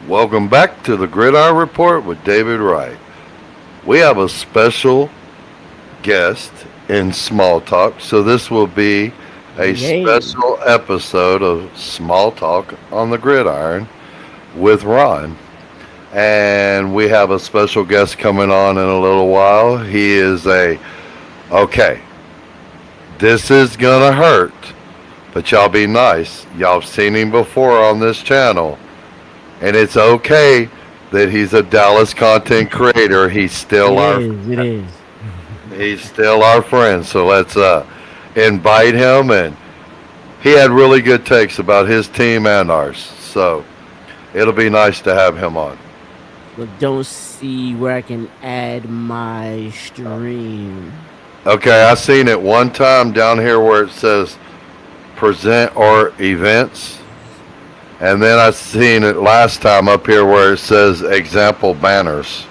Welcome back to the Gridiron Report with David Wright. We have a special guest in Small Talk, so this will be a Yay. special episode of Small Talk on the Gridiron with Ron. And we have a special guest coming on in a little while. He is okay, this is gonna hurt, but y'all be nice. Y'all have seen him before on this channel. And it's okay that he's a Dallas content creator. It is. It is. He's still our friend. So let's invite him. And he had really good takes about his team and ours. So it'll be nice to have him on. But don't see where I can add my stream. Okay, I seen it one time down here where it says present or events. And then I seen it last time up here where it says example banners.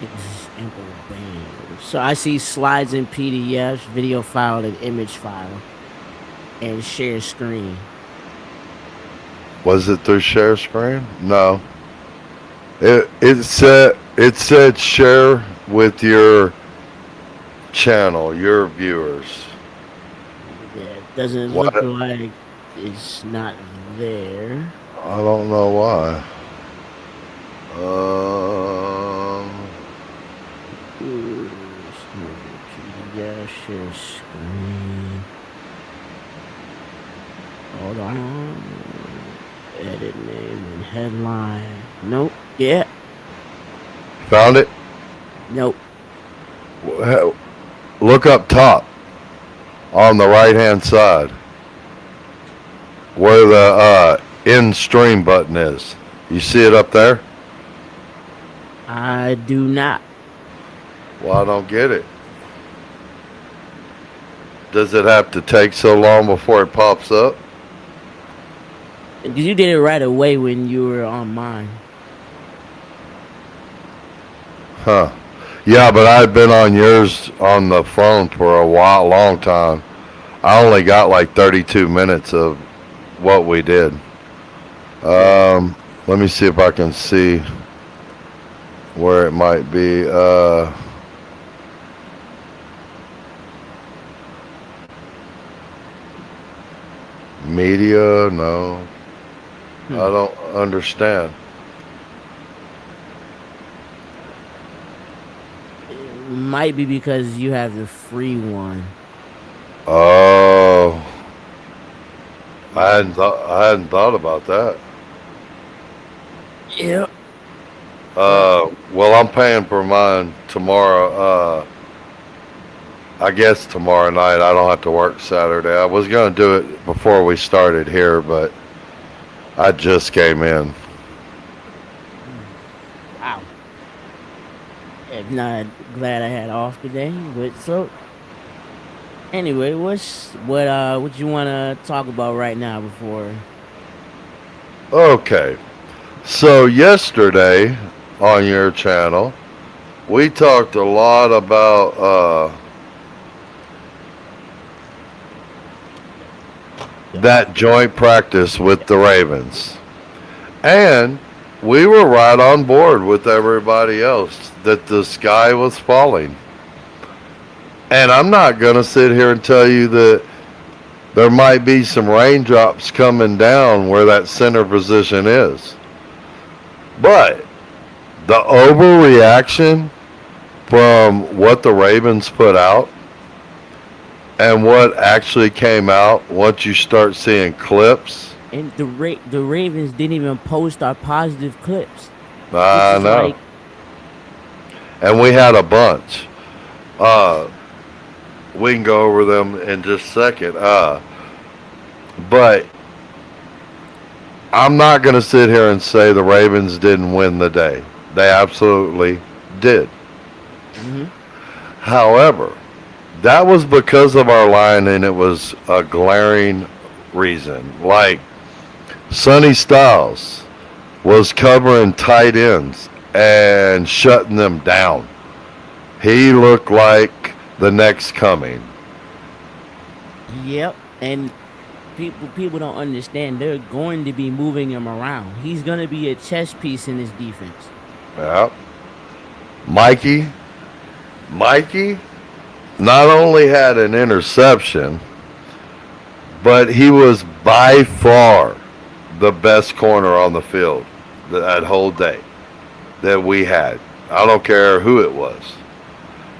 Example banners. So I see slides in PDFs, video file, and image file, and share screen. Was it through share screen? No. It said share with your channel, your viewers. Yeah, it doesn't look What? like it's not there. I don't know why. Um, PDF share screen. Hold on. Edit name and headline. Nope. Yeah. Found it. Nope. Look up top on the right hand side where the in stream button is. You see it up there? I do not. Well, I don't get it. Does it have to take so long before it pops up? Because you did it right away when you were on mine. Huh. Yeah, but I've been on yours on the phone for a long time. I only got like 32 minutes of what we did. Let me see if I can see where it might be. Media? No. I Hmm. don't understand. It might be because you have the free one. Oh, Yeah. I hadn't thought about that. Yep. Well, I'm paying for mine tomorrow. I guess tomorrow night. I don't have to work Saturday. I was gonna do it before we started here, but I just came in. Wow. If not, glad I had off today. But so anyway, what you want to talk about right now before? Okay, so yesterday on your channel, we talked a lot about that joint practice with the Ravens. And we were right on board with everybody else that the sky was falling. And I'm not going to sit here and tell you that there might be some raindrops coming down where that center position is. But the overreaction from what the Ravens put out and what actually came out once you start seeing clips, And the Ravens didn't even post our positive clips, which I is know. like, And we had a bunch. Uh, we can go over them in just a second. But I'm not going to sit here and say the Ravens didn't win the day. They absolutely did. hmm However, that was because of our line, and it was a glaring reason. Like Sonny Styles was covering tight ends and shutting them down. He looked like the next coming. yep. And people don't understand. They're going to be moving him around. He's going to be a chess piece in this defense. Yeah. Mikey, Mikey not only had an interception, but he was by far the best corner on the field that whole day that we had. I don't care who it was,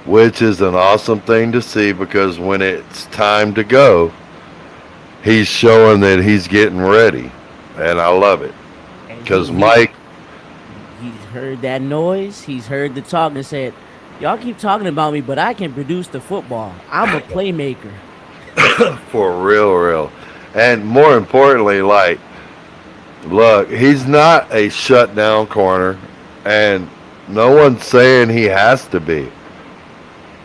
which is an awesome thing to see because when it's time to go, he's showing that he's getting ready, and I love it And because Mike, he's heard that noise. He's heard the talk and said, "Y'all keep talking about me, but I can produce the football. I'm a playmaker." for real, real, and more importantly, like, look, he's not a shutdown corner, and no one's saying he has to be.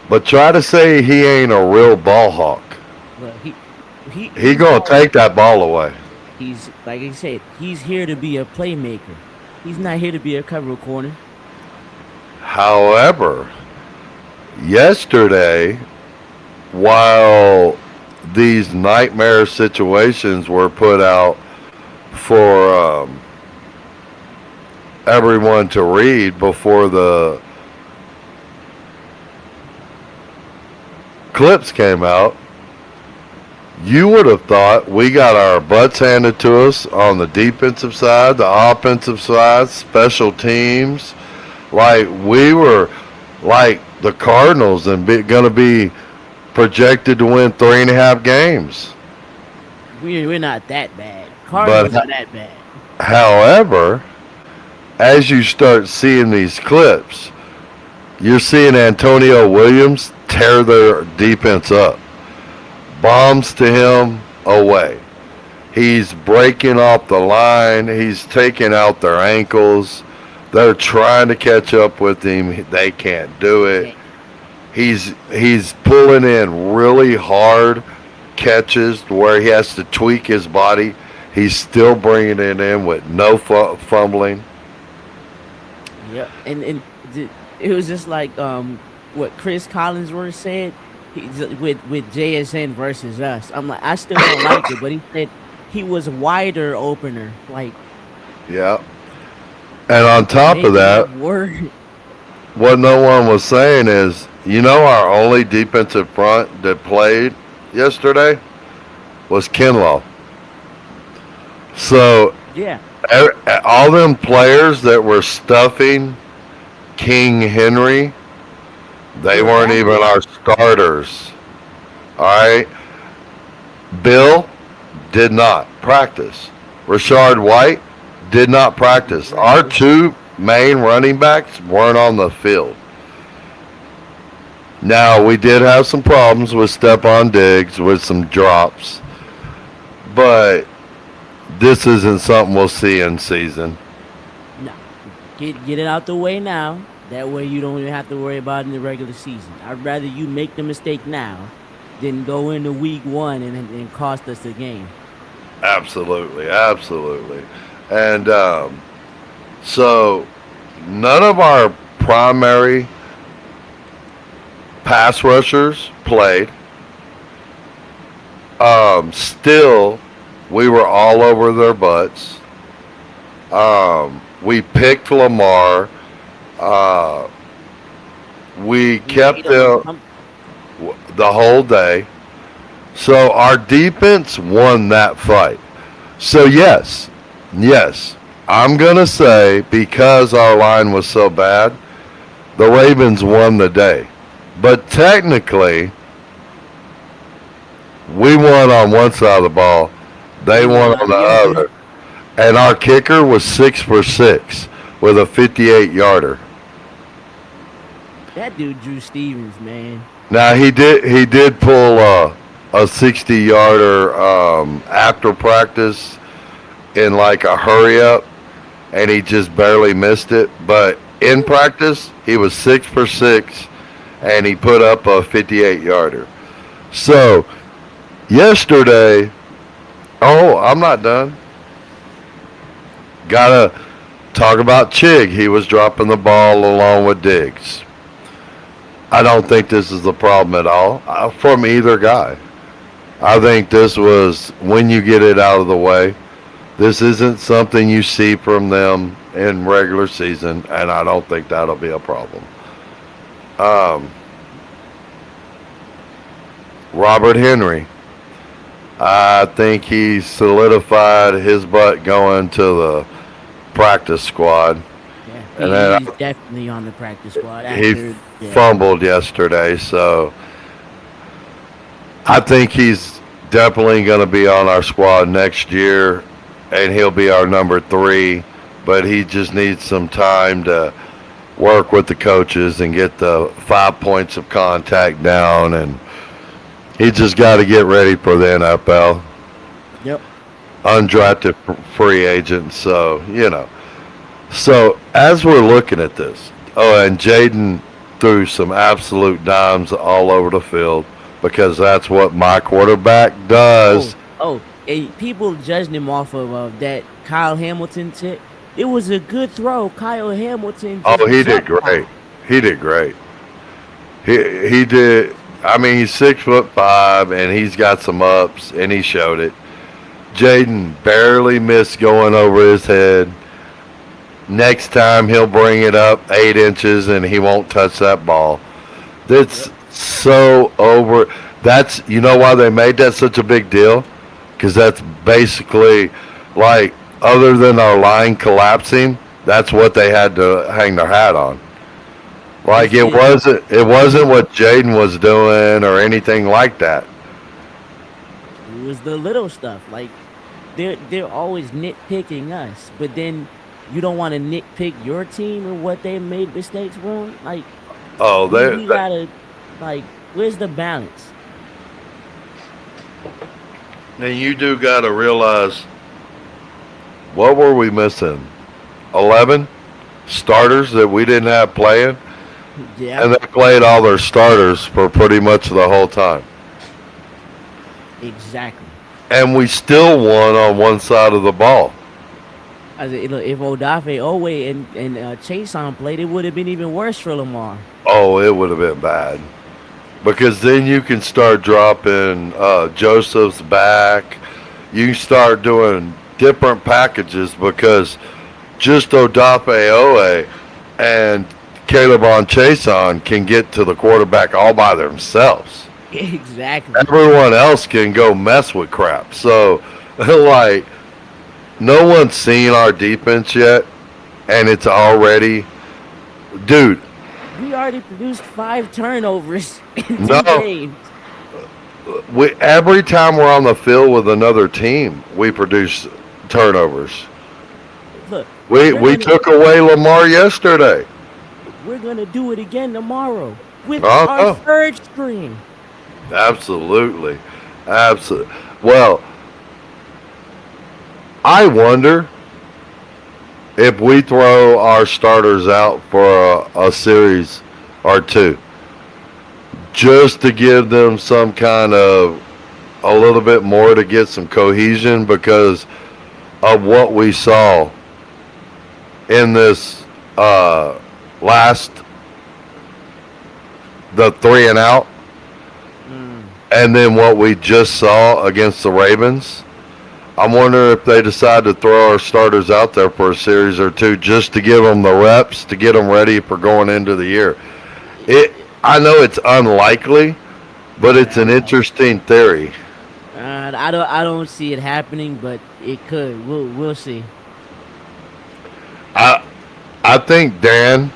But try to say he ain't a real ball hawk. But He he's gonna all take that ball away. he's like I said, he's here to be a playmaker. He's not here to be a cover corner. However, yesterday, while these nightmare situations were put out for everyone to read before the clips came out, you would have thought we got our butts handed to us on the defensive side, the offensive side, special teams. Like we were like the Cardinals and going to be projected to win 3.5 games. We're not that bad. But Cardinals are that bad. however, as you start seeing these clips, you're seeing Antonio Williams tear their defense up. Bombs to him away. He's breaking off the line. He's taking out their ankles. They're trying to catch up with him. They can't do it. He's pulling in really hard catches where he has to tweak his body. He's still bringing it in with no fumbling. Yeah, and it was just like what Chris Collinsworth said with JSN versus us. I'm like, I still don't like it, but he said he was wider opener. Like, Yeah. And on top maybe of that, that word. what no one was saying is, our only defensive front that played yesterday was Kinlaw. So Yeah, all them players that were stuffing King Henry, they they were weren't even active. our starters. All right. Bill did not practice. Rashard White did not Didn't practice. Our practice. two main running backs weren't on the field. Now, we did have some problems with Stephon Diggs with some drops, but this isn't something we'll see in season. No, get it out the way now. That way you don't even have to worry about it in the regular season. I'd rather you make the mistake now than go into week one and cost us the game. Absolutely, absolutely. And so none of our primary pass rushers played. Still, we were all over their butts. We picked Lamar. Uh, we kept Made them them the whole day. So our defense won that fight. So yes, I'm gonna say because our line was so bad, the Ravens won the day. But technically, we won on one side of the ball, they they won won on on the the other. other, and our kicker was 6 for 6 with a 58-yarder. That dude Drew Stevens, man. Now he did pull a 60-yarder after practice in like a hurry up, and he just barely missed it. But in practice, he was 6 for 6, and he put up a 58-yarder. So yesterday, oh, I'm not done. Gotta talk about Chig. He was dropping the ball along with Diggs. I don't think this is the problem at all from either guy. I think this was when you get it out of the way. This isn't something you see from them in regular season, and I don't think that'll be a problem. Um, Robert Henry, I think he solidified his butt going to the practice squad, Yeah, and then he's definitely on the practice squad he after. Yeah, fumbled yesterday, so I think he's definitely going to be on our squad next year, and he'll be our number three. But he just needs some time to work with the coaches and get the 5 points of contact down, and he just got to get ready for the NFL, yep. undrafted free agent. So so as we're looking at this, oh, and Jaden threw some absolute dimes all over the field because that's what my quarterback Oh, does. oh, and people judging him off of that Kyle Hamilton tip. It was a good throw. Kyle Hamilton Oh, just he did jumped great. off. He did great. He did. I mean, he's 6'5" and he's got some ups, and he showed it. Jaden barely missed going over his head. Next time he'll bring it up 8 inches and he won't touch that ball. That's Yep. so over. That's why they made that such a big deal, because that's basically like, other than our line collapsing, that's what they had to hang their hat on. Like, It's it it. wasn't what Jaden was doing or anything like that. It was the little stuff. Like they're always nitpicking us, but then you don't want to nitpick your team and what they made mistakes wrong. Like Oh, we gotta like where's the balance? and you do got to realize, what were we missing? 11 starters that we didn't have playing, Yeah, and they played all their starters for pretty much the whole time. exactly. And we still won on one side of the ball. I said, look, if Odafe Owe and Chase on played, it would have been even worse for Lamar. Oh, it would have been bad. Because then you can start dropping Joseph's back. You can start doing different packages, because just Odafe Owe and Caleb on Chason can get to the quarterback all by themselves. Exactly. Everyone else can go mess with crap. So, like, no one's seen our defense yet, and it's already, dude. We already produced 5 turnovers in two No, games. every time we're on the field with another team, we produce turnovers. Look, We we're we gonna took away Lamar yesterday. we're gonna do it again tomorrow with Oh our no, third string. absolutely, absolutely. Well, I wonder if we throw our starters out for a series or two, just to give them some kind of a little bit more, to get some cohesion, because of what we saw in this last, the three and out, Mm. and then what we just saw against the Ravens. I'm wondering if they decide to throw our starters out there for a series or two, just to give them the reps, to get them ready for going into the year. It I know it's unlikely, but it's Yeah, an interesting theory. I don't see it happening, but it could. We'll see. I I think Dan,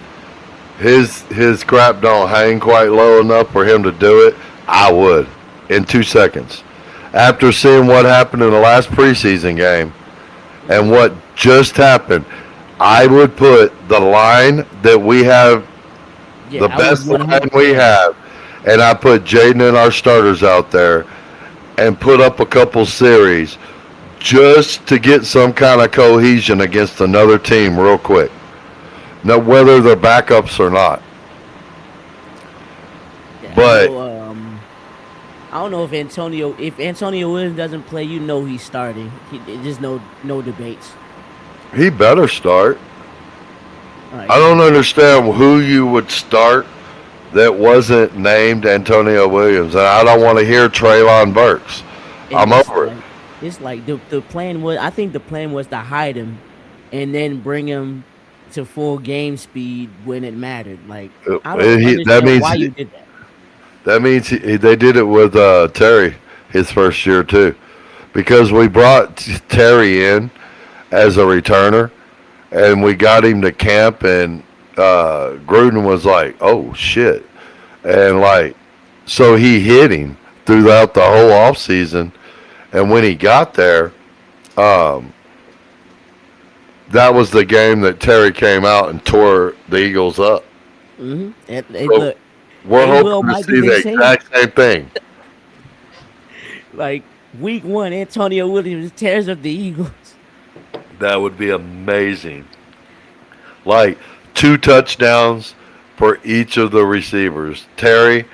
his crap don't hang quite low enough for him to do it. I would, in 2 seconds. After seeing what happened in the last preseason game and what just happened, I would put the line that we have, Yeah, the I would best line 100. we have, and I put Jaden and our starters out there, and put up a couple series just to get some kind of cohesion against another team real quick. Now, whether they're backups or not. Yeah, I But know. I don't know if Antonio Williams doesn't play, he's starting. There's no debates. he better start. Like I don't understand who you would start that wasn't named Antonio Williams. And I don't want to hear Traylon Burks. and I'm over it. it's like the plan was. I think the plan was to hide him, and then bring him to full game speed when it mattered. Like I don't That understand means why you did that. they did it with Terry his first year too, because we brought Terry in as a returner, and we got him to camp, and Gruden was like, "Oh shit," and like, so he hit him throughout the whole off season, and when he got there, um, that was the game that Terry came out and tore the Eagles up. And So look, we're A Will hoping to might be see the the same. exact same thing. Like week one, Antonio Williams tears up the Eagles. That would be amazing. Like two touchdowns for each of the receivers, Terry,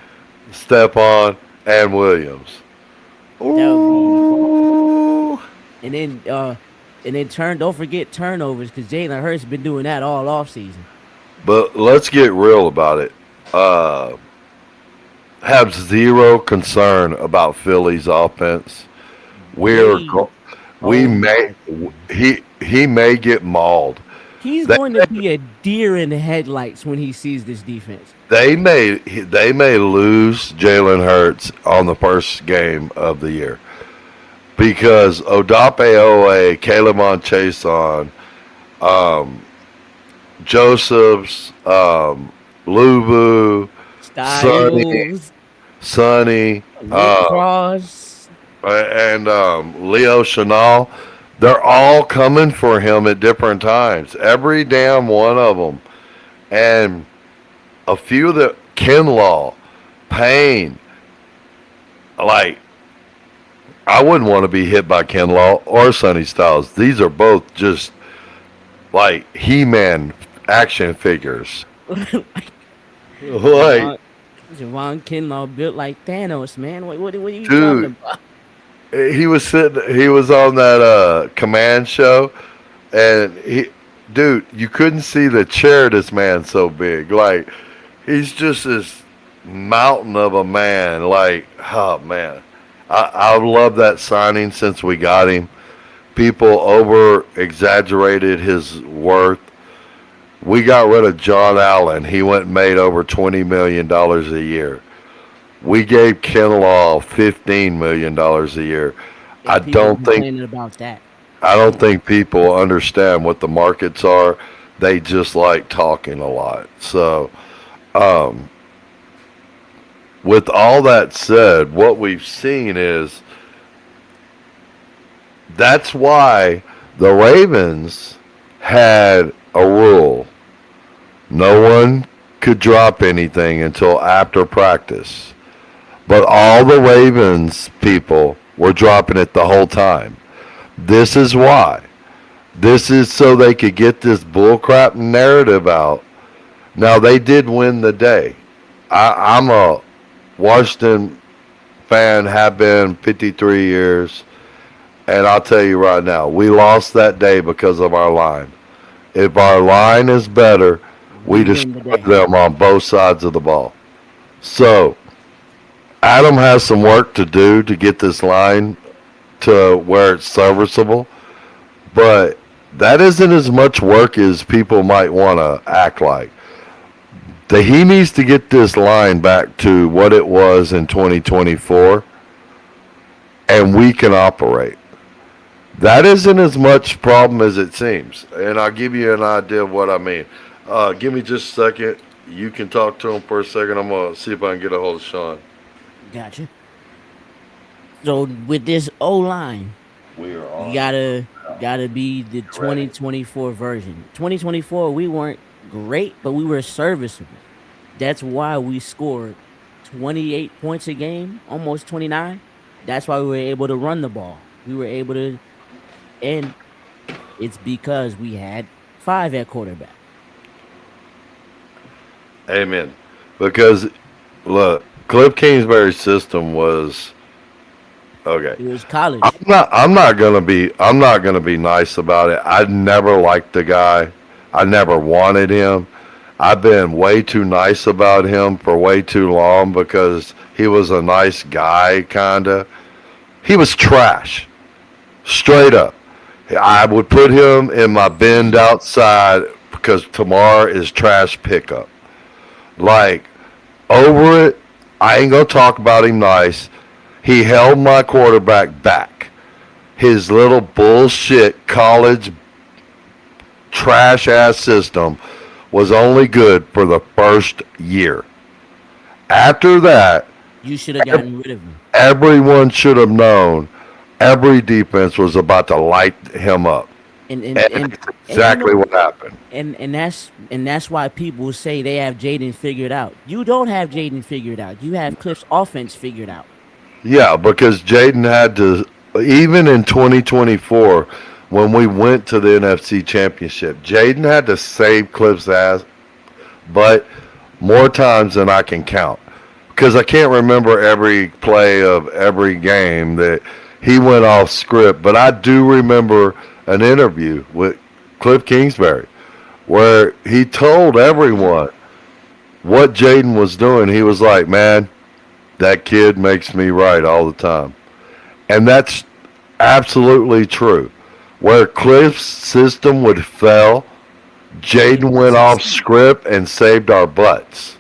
Stephon, and Williams. That would be, Ooh. and then turn. Don't forget turnovers because Jalen Hurts been doing that all off season. But let's get real about it. Uh, have zero concern about Philly's offense. We're They, go- we oh may my, he may get mauled. he's They going to be a deer in the headlights when he sees this defense. they may lose Jalen Hurts on the first game of the year because Odape Owe, Caleb Chason, um, Josephs, Lubu, Sonny, Styles, Sonny, Nick Cross. and Leo Chanel, they're all coming for him at different times. Every damn one of them. And a few that Kinlaw, Payne, like, I wouldn't want to be hit by Kinlaw or Sonny Styles. These are both just like He-Man action figures. Like, Javon, Javon Kinlaw built like Thanos, man. What are you talking dude, about? he was on that command show, and dude, you couldn't see the chair. This man's so big, like he's just this mountain of a man. Like, oh man, I love that signing since we got him. People over exaggerated his worth. We got rid of John Allen. He went and made over $20 million a year. We gave Kinlaw $15 million a year. I And people don't think complaining about that. I don't think people understand what the markets are. They just like talking a lot. So, um, with all that said, what we've seen is that's why the Ravens had a rule. No one could drop anything until after practice. But all the Ravens people were dropping it the whole time. This is why. This is so they could get this bullcrap narrative out. Now, they did win the day. I'm a Washington fan, have been 53 years. And I'll tell you right now, we lost that day because of our line. If our line is better, we We win the destroy day. them on both sides of the ball. So, Adam has some work to do to get this line to where it's serviceable, but that isn't as much work as people might want to act like. He needs to get this line back to what it was in 2024, and we can operate. That isn't as much problem as it seems, and I'll give you an idea of what I mean. Give me just a second. You can talk to him for a second. I'm gonna see if I can get a hold of Sean. Gotcha. So with this O line, We are you on. gotta be the Ready. 2024 version. 2024, we weren't great, but we were serviceable. That's why we scored 28 points a game, almost 29. That's why we were able to run the ball. We were able to, and it's because we had five at quarterback. Amen. Because look, Cliff Kingsbury's system was okay. It was college. I'm not gonna be nice about it. I never liked the guy. I never wanted him. I've been way too nice about him for way too long because he was a nice guy kinda. He was trash, straight up. I would put him in my bend outside because tomorrow is trash pickup. Like, over it, I ain't gonna talk about him nice. He held my quarterback back. His little bullshit college trash ass system was only good for the first year. After that, You should have gotten rid of him. everyone should have known every defense was about to light him up. And and And and that's and you exactly know, what happened. and that's why people say they have Jaden figured out. You don't have Jaden figured out. You have Cliff's offense figured out. Yeah, because Jaden had to, even in 2024, when we went to the NFC Championship, Jaden had to save Cliff's ass, but more times than I can count. Because I can't remember every play of every game that he went off script, but I do remember an interview with Cliff Kingsbury where he told everyone what Jaden was doing. He was like, man, that kid makes me right all the time. And that's absolutely true. Where Cliff's system would fail, Jaden Jaden went off succeed. script and saved our butts.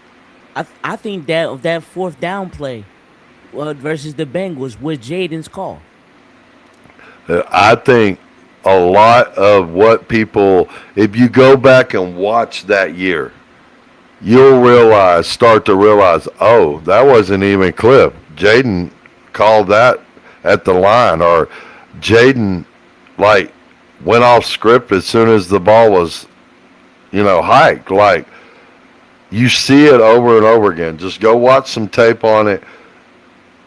I think that fourth down play versus the Bengals was Jaden's call. I think a lot of what people, if you go back and watch that year, you'll start to realize, oh, that wasn't even Cliff. Jaden called that at the line, or Jaden, like, went off script as soon as the ball was, hiked. Like, you see it over and over again. Just go watch some tape on it.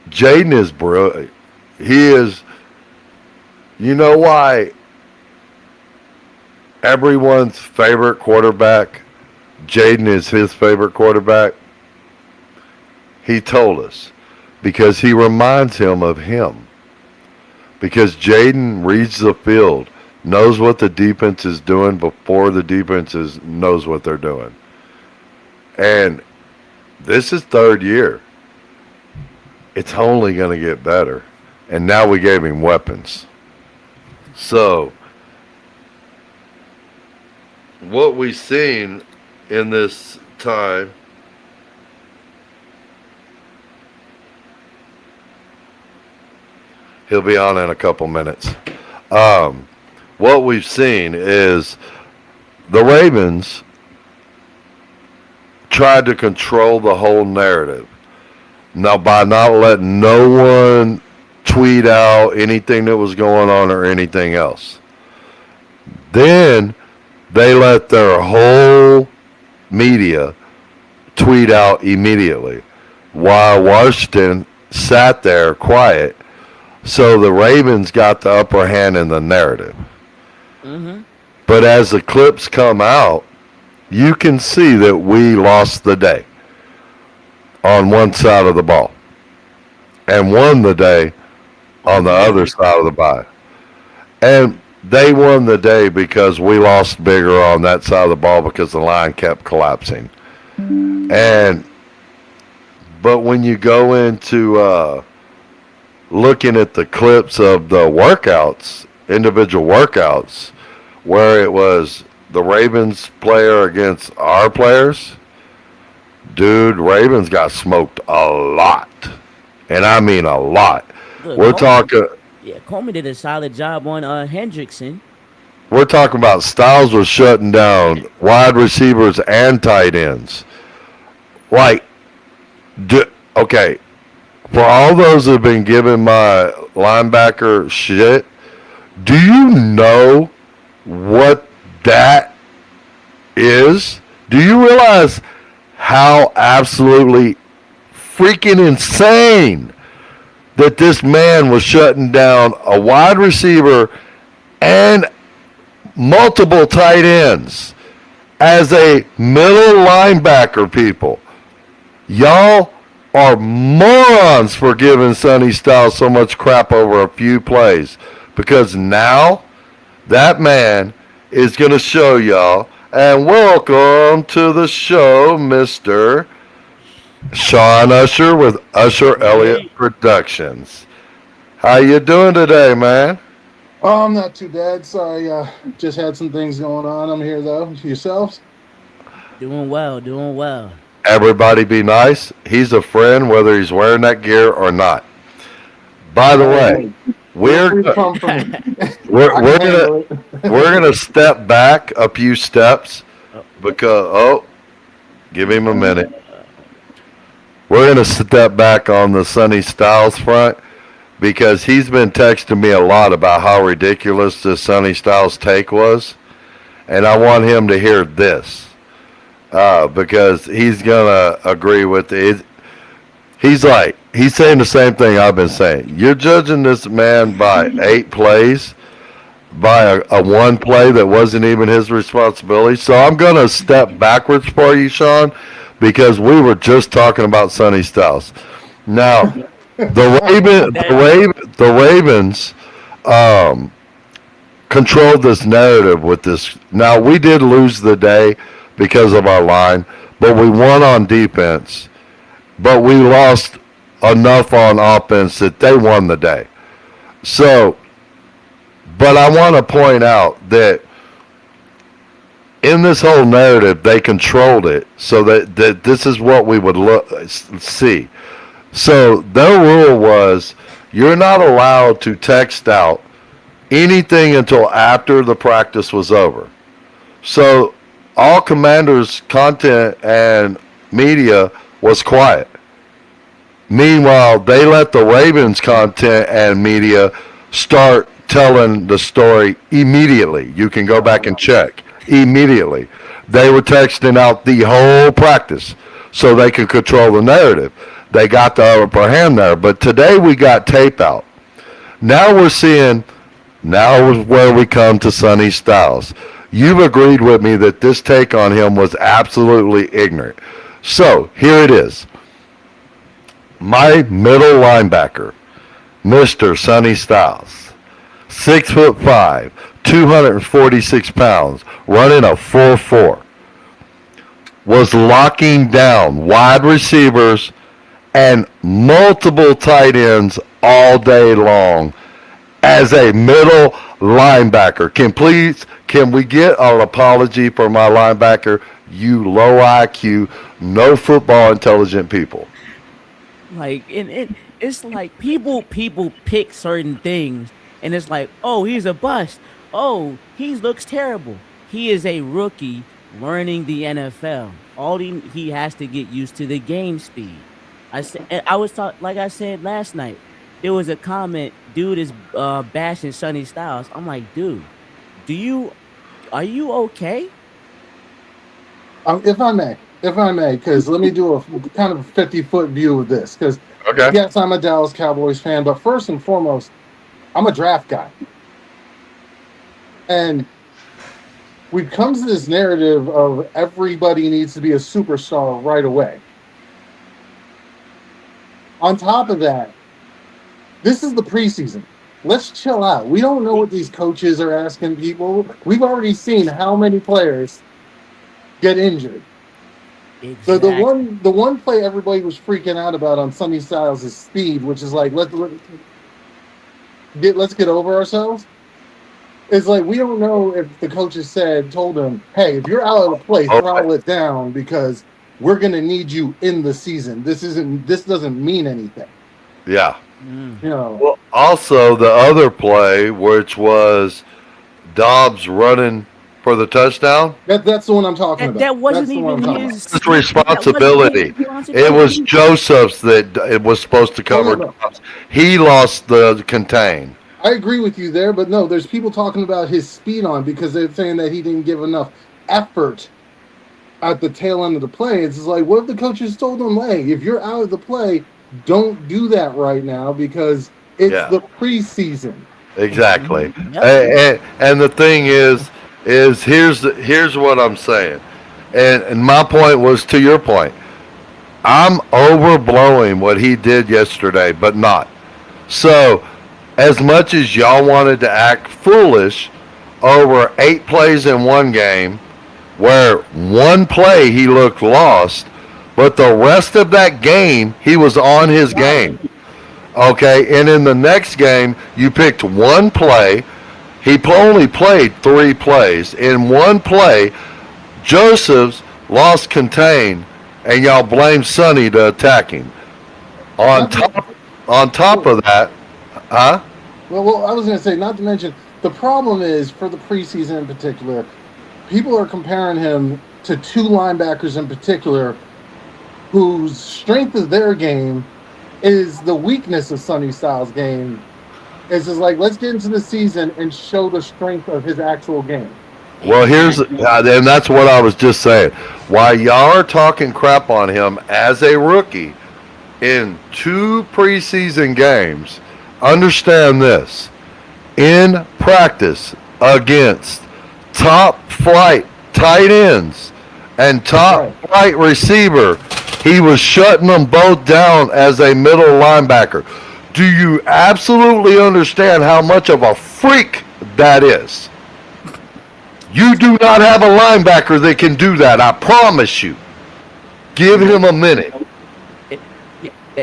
Jaden is brilliant. He is, you know why everyone's favorite quarterback, Jaden is his favorite quarterback? He told us because he reminds him of him. Because Jaden reads the field, knows what the defense is doing before the defense knows what they're doing. And this is third year. It's only going to get better. And now we gave him weapons. So, what we've seen in this time, he'll be on in a couple minutes. Um, what we've seen is the Ravens tried to control the whole narrative. Now, by not letting no one tweet out anything that was going on or anything else. Then they let their whole media tweet out immediately while Washington sat there quiet. So the Ravens got the upper hand in the narrative. Mm-hmm. But as the clips come out, you can see that we lost the day on one side of the ball and won the day on On the the other other. side of the ball. And they won the day because we lost bigger on that side of the ball because the line kept collapsing. And but when you go into looking at the clips of the workouts, individual workouts, where it was the Ravens player against our players, dude, Ravens got smoked a lot. And I mean a lot. Look, We're talking Coleman did a solid job on Hendrickson. we're talking about Styles was shutting down wide receivers and tight ends. Like, okay, for all those that have been giving my linebacker shit, do you know what that is? Do you realize how absolutely freaking insane that this man was shutting down a wide receiver and multiple tight ends as a middle linebacker, people? Y'all are morons for giving Sonny Styles so much crap over a few plays because now that man is going to show y'all. And welcome to the show, Mr. Sean Usher with Usher Elliott Hey, Productions. How you doing today, man? Oh, I'm not too bad. Sorry, just had some things going on. I'm here though. Yourselves? Doing well, doing well. Everybody be nice. He's a friend whether he's wearing that gear or not. By the way, Hey, feel we're free to come for me. we're I can we're gonna handle we're it. gonna step back a few steps Oh, because give him a minute. uh, We're gonna step back on the Sunny Styles front because he's been texting me a lot about how ridiculous this Sunny Styles take was, and I want him to hear this because he's gonna agree with it. He's saying the same thing I've been saying. You're judging this man by 8 plays, by a one play that wasn't even his responsibility. So I'm gonna step backwards for you, Sean, because we were just talking about Sonny Styles. Now, that The Ravens um, controlled this narrative with this. Now we did lose the day because of our line, but we won on defense. But we lost enough on offense that they won the day. So, but I want to point out that in this whole narrative, they controlled it so that this is what we would see. So their rule was you're not allowed to text out anything until after the practice was over. So all commanders' content and media was quiet. Meanwhile, they let the Ravens content and media start telling the story immediately. You can go back and check immediately. They were texting out the whole practice so they could control the narrative. They got the upper hand there. But today we got tape out. Now we're seeing, now is where we come to Sonny Styles. You've agreed with me that this take on him was absolutely ignorant. So here it is. My middle linebacker, Mr. Sonny Styles, 6'5", 246 pounds, running a 4.4, was locking down wide receivers and multiple tight ends all day long as a middle linebacker. Can we get an apology for my linebacker? You low IQ, no football intelligent people. like and it's like people pick certain things and it's like, oh, he's a bust. Oh, he looks terrible. He is a rookie learning the NFL. All he has to get used to the game speed. I was like I said last night. There was a comment, dude is bashing Sonny Styles. I'm like, dude, do you are you okay? If I may, because let me do a kind of 50-foot view of this. Because Okay. yes, I'm a Dallas Cowboys fan, but first and foremost, I'm a draft guy, and we've come to this narrative of everybody needs to be a superstar right away. On top of that, this is the preseason. Let's chill out. We don't know what these coaches are asking people. We've already seen how many players get injured. Exactly. The one play everybody was freaking out about on Sunny Styles is speed, which is like let's get over ourselves. It's like we don't know if the coaches told him, hey, if you're out of the play, All right. throttle it down because we're gonna need you in the season. This doesn't mean anything. Yeah. Mm. You know. Well, also the other play, which was Dobbs running for the touchdown, That's the one I'm talking That about. that wasn't That's the one I'm even talking about. his. his That wasn't his responsibility. It was responsibility. Joseph's that it was supposed to No, no, cover no. Dobbs. He lost the contain. I agree with you there, but no, there's people talking about his speed on because they're saying that he didn't give enough effort at the tail end of the play. It's just like, what if the coaches told him, hey, if you're out of the play, don't do that right now because it's Yeah, the preseason. exactly. Mhm. Yep. And the thing is here's what I'm saying. And my point was to your point. I'm overblowing what he did yesterday, but not. So, as much as y'all wanted to act foolish over 8 plays in one game, where one play he looked lost, but the rest of that game he was on his Right. game. Okay, and in the next game, you picked one play. He only played 3 plays. In one play, Joseph's lost contain, and y'all blame Sonny to attack him. On Not to, top, on top well, of that, huh? I was going to say, not to mention, the problem is for the preseason in particular, people are comparing him to two linebackers in particular whose strength of their game is the weakness of Sonny Styles' game. It's just like, let's get into the season and show the strength of his actual game. Well, Exactly. and that's what I was just saying. While y'all are talking crap on him as a rookie in 2 preseason games, understand this. In practice against top flight tight ends and top Right. flight receiver, he was shutting them both down as a middle linebacker. Do you absolutely understand how much of a freak that is? You do not have a linebacker that can do that. I promise you. Give him a minute. It-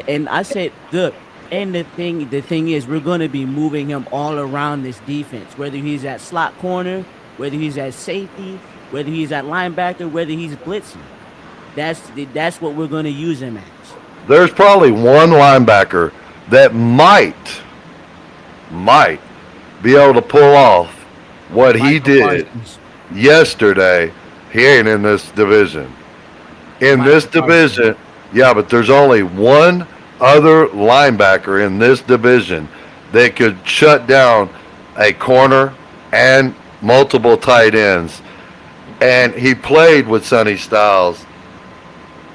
and I said, look, and the thing is, we're gonna be moving him all around this defense, whether he's at slot corner, whether he's at safety, whether he's at linebacker, whether he's blitzing. That's what we're gonna use him as. There's probably one linebacker that might be able to pull off what he Michael did Parsons. yesterday. He ain't in this division. In this Michael Parsons. division, yeah, but there's only one other linebacker in this division that could shut down a corner and multiple tight ends. And he played with Sonny Styles,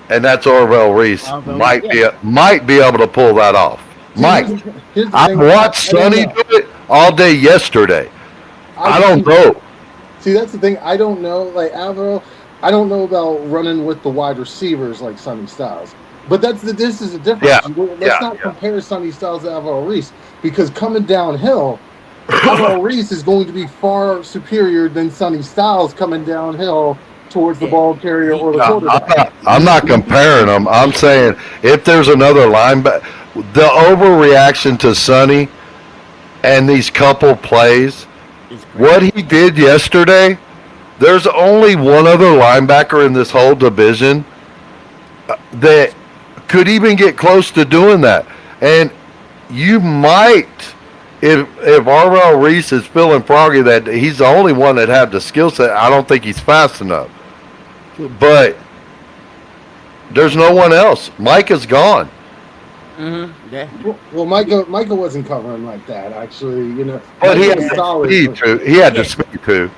and that's Orville Reese. Might Yeah. be able to pull that off. See, Might. here's the I thing. watched I don't Sonny know. do it all day yesterday. I don't know. See, that's the thing. I don't know. Like Alvaro, I don't know about running with the wide receivers like Sonny Styles. But this is a difference. Yeah, Let's yeah, not yeah. compare Sonny Styles to Alvaro Reese because coming downhill, Alvaro Reese is going to be far superior than Sonny Styles coming downhill towards the Yeah. ball carrier or the No, quarterback. I'm not comparing them. I'm saying if there's another linebacker, the overreaction to Sonny and these couple plays, It's crazy. what he did yesterday, there's only one other linebacker in this whole division that could even get close to doing that. And you might, if Arvell Reese is feeling froggy, that he's the only one that had the skill set. I don't think he's fast enough. But there's no one else. Mike is gone. Yeah. Well, Micah wasn't covering like that. Actually, But he Micah had was the solid. speed too. He had the Yeah. speed too.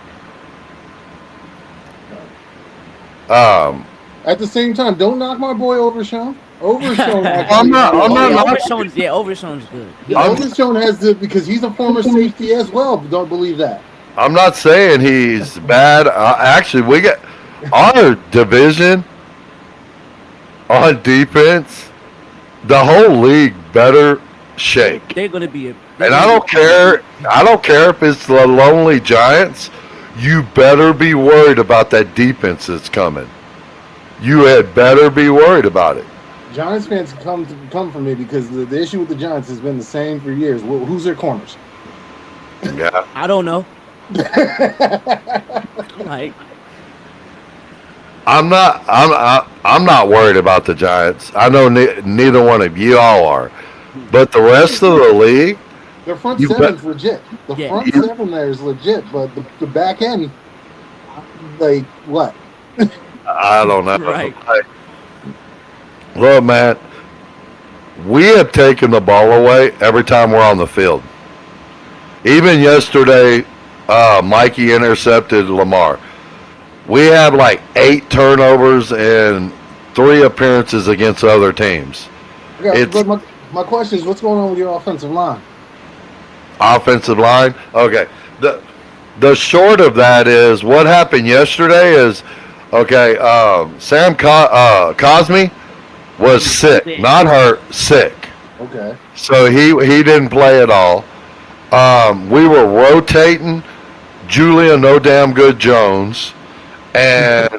Um, At the same time, don't knock my boy Overshown. Overshown actually. I'm not Yeah, knocking- Overshone's good. Overshown has because he's a former safety as well. Don't believe that. I'm not saying he's bad. Actually, we got our division on defense. The whole league better shake. They're gonna be And I don't care. I don't care if it's the lonely Giants. You better be worried about that defense that's coming. You had better be worried about it. Giants fans come for me because the issue with the Giants has been the same for years. Who's their corners? Yeah. I don't know. Like, I'm not worried about the Giants. I know neither one of you all are, but the rest of the league, Their front You seven's legit. The Yeah. front seven there is legit, but the back end, like what? I don't know. Right. Look, man, we have taken the ball away every time we're on the field. Even yesterday, Mikey intercepted Lamar. We have like 8 turnovers and 3 appearances against other teams. Okay, It's- but my question is, what's going on with your offensive line? Offensive line. Okay. The short of that is what happened yesterday is okay. Sam Cosme was sick, not hurt, sick. Okay. So he didn't play at all. We were rotating Julia No Damn Good Jones and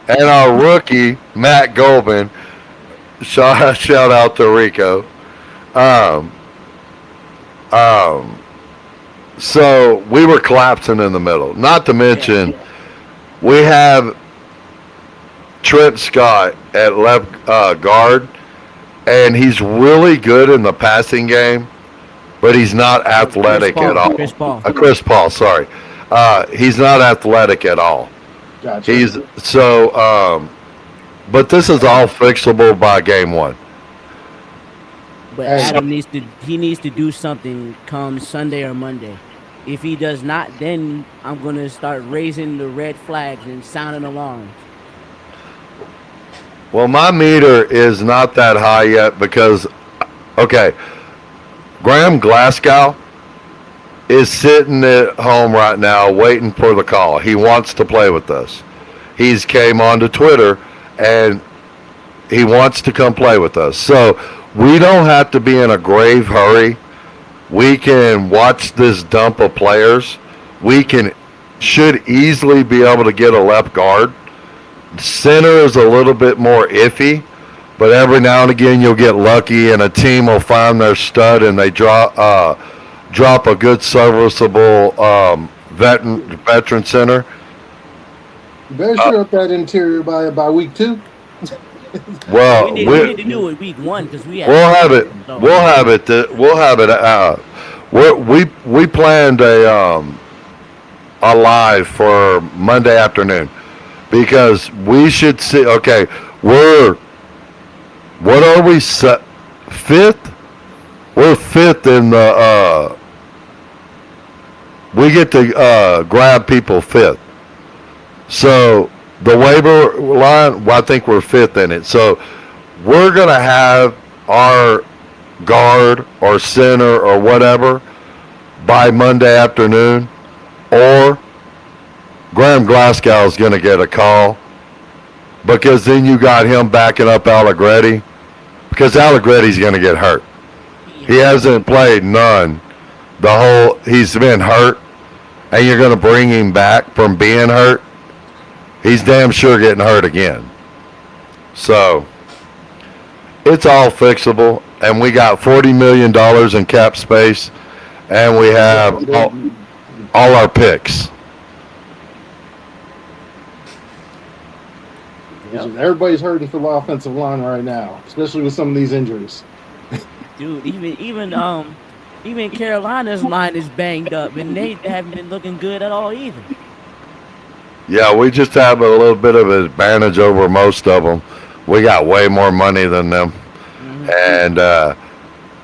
and our rookie Matt Golban. shout out to Rico. Um, um, so we were collapsing in the middle. Not to Yeah. mention, we have Trent Scott at left guard, and he's really good in the passing game, but he's not Chris athletic at Paul. all. Chris Paul. Chris Paul, sorry. He's not athletic at all. Gotcha. He's so, but this is all fixable by game one. But Hey, Adam needs to do something come Sunday or Monday. If he does not, then I'm gonna start raising the red flags and sounding alarms. Well, my meter is not that high yet because, okay, Graham Glasgow is sitting at home right now waiting for the call. He wants to play with us. He's came onto Twitter and he wants to come play with us. So we don't have to be in a grave hurry. We can watch this dump of players. We can should easily be able to get a left guard. Center is a little bit more iffy, but every now and again you'll get lucky and a team will find their stud and they drop a good serviceable veteran center. you better sure up that interior by week 2. Well, We need to do it week 1 because we have. we'll have it. So, We'll have it. We'll have it. We planned a live for Monday afternoon because we should see. Okay, we're what are we set fifth? We're fifth in the. We get to grab people fifth. So the waiver line, well, I think we're fifth in it. So we're gonna have our guard or center or whatever by Monday afternoon, or Graham Glasgow is gonna get a call because then you got him backing up Allegretti because Allegretti's gonna get hurt. He hasn't played none. He's been hurt, and you're gonna bring him back from being hurt. He's damn sure getting hurt again. So it's all fixable, and we got $40 million in cap space, and we have all our picks. Everybody's hurting for the offensive line right now, especially with some of these injuries. dude, even Carolina's line is banged up, and they haven't been looking good at all either. Yeah, we just have a little bit of an advantage over most of them. We got way more money than them, and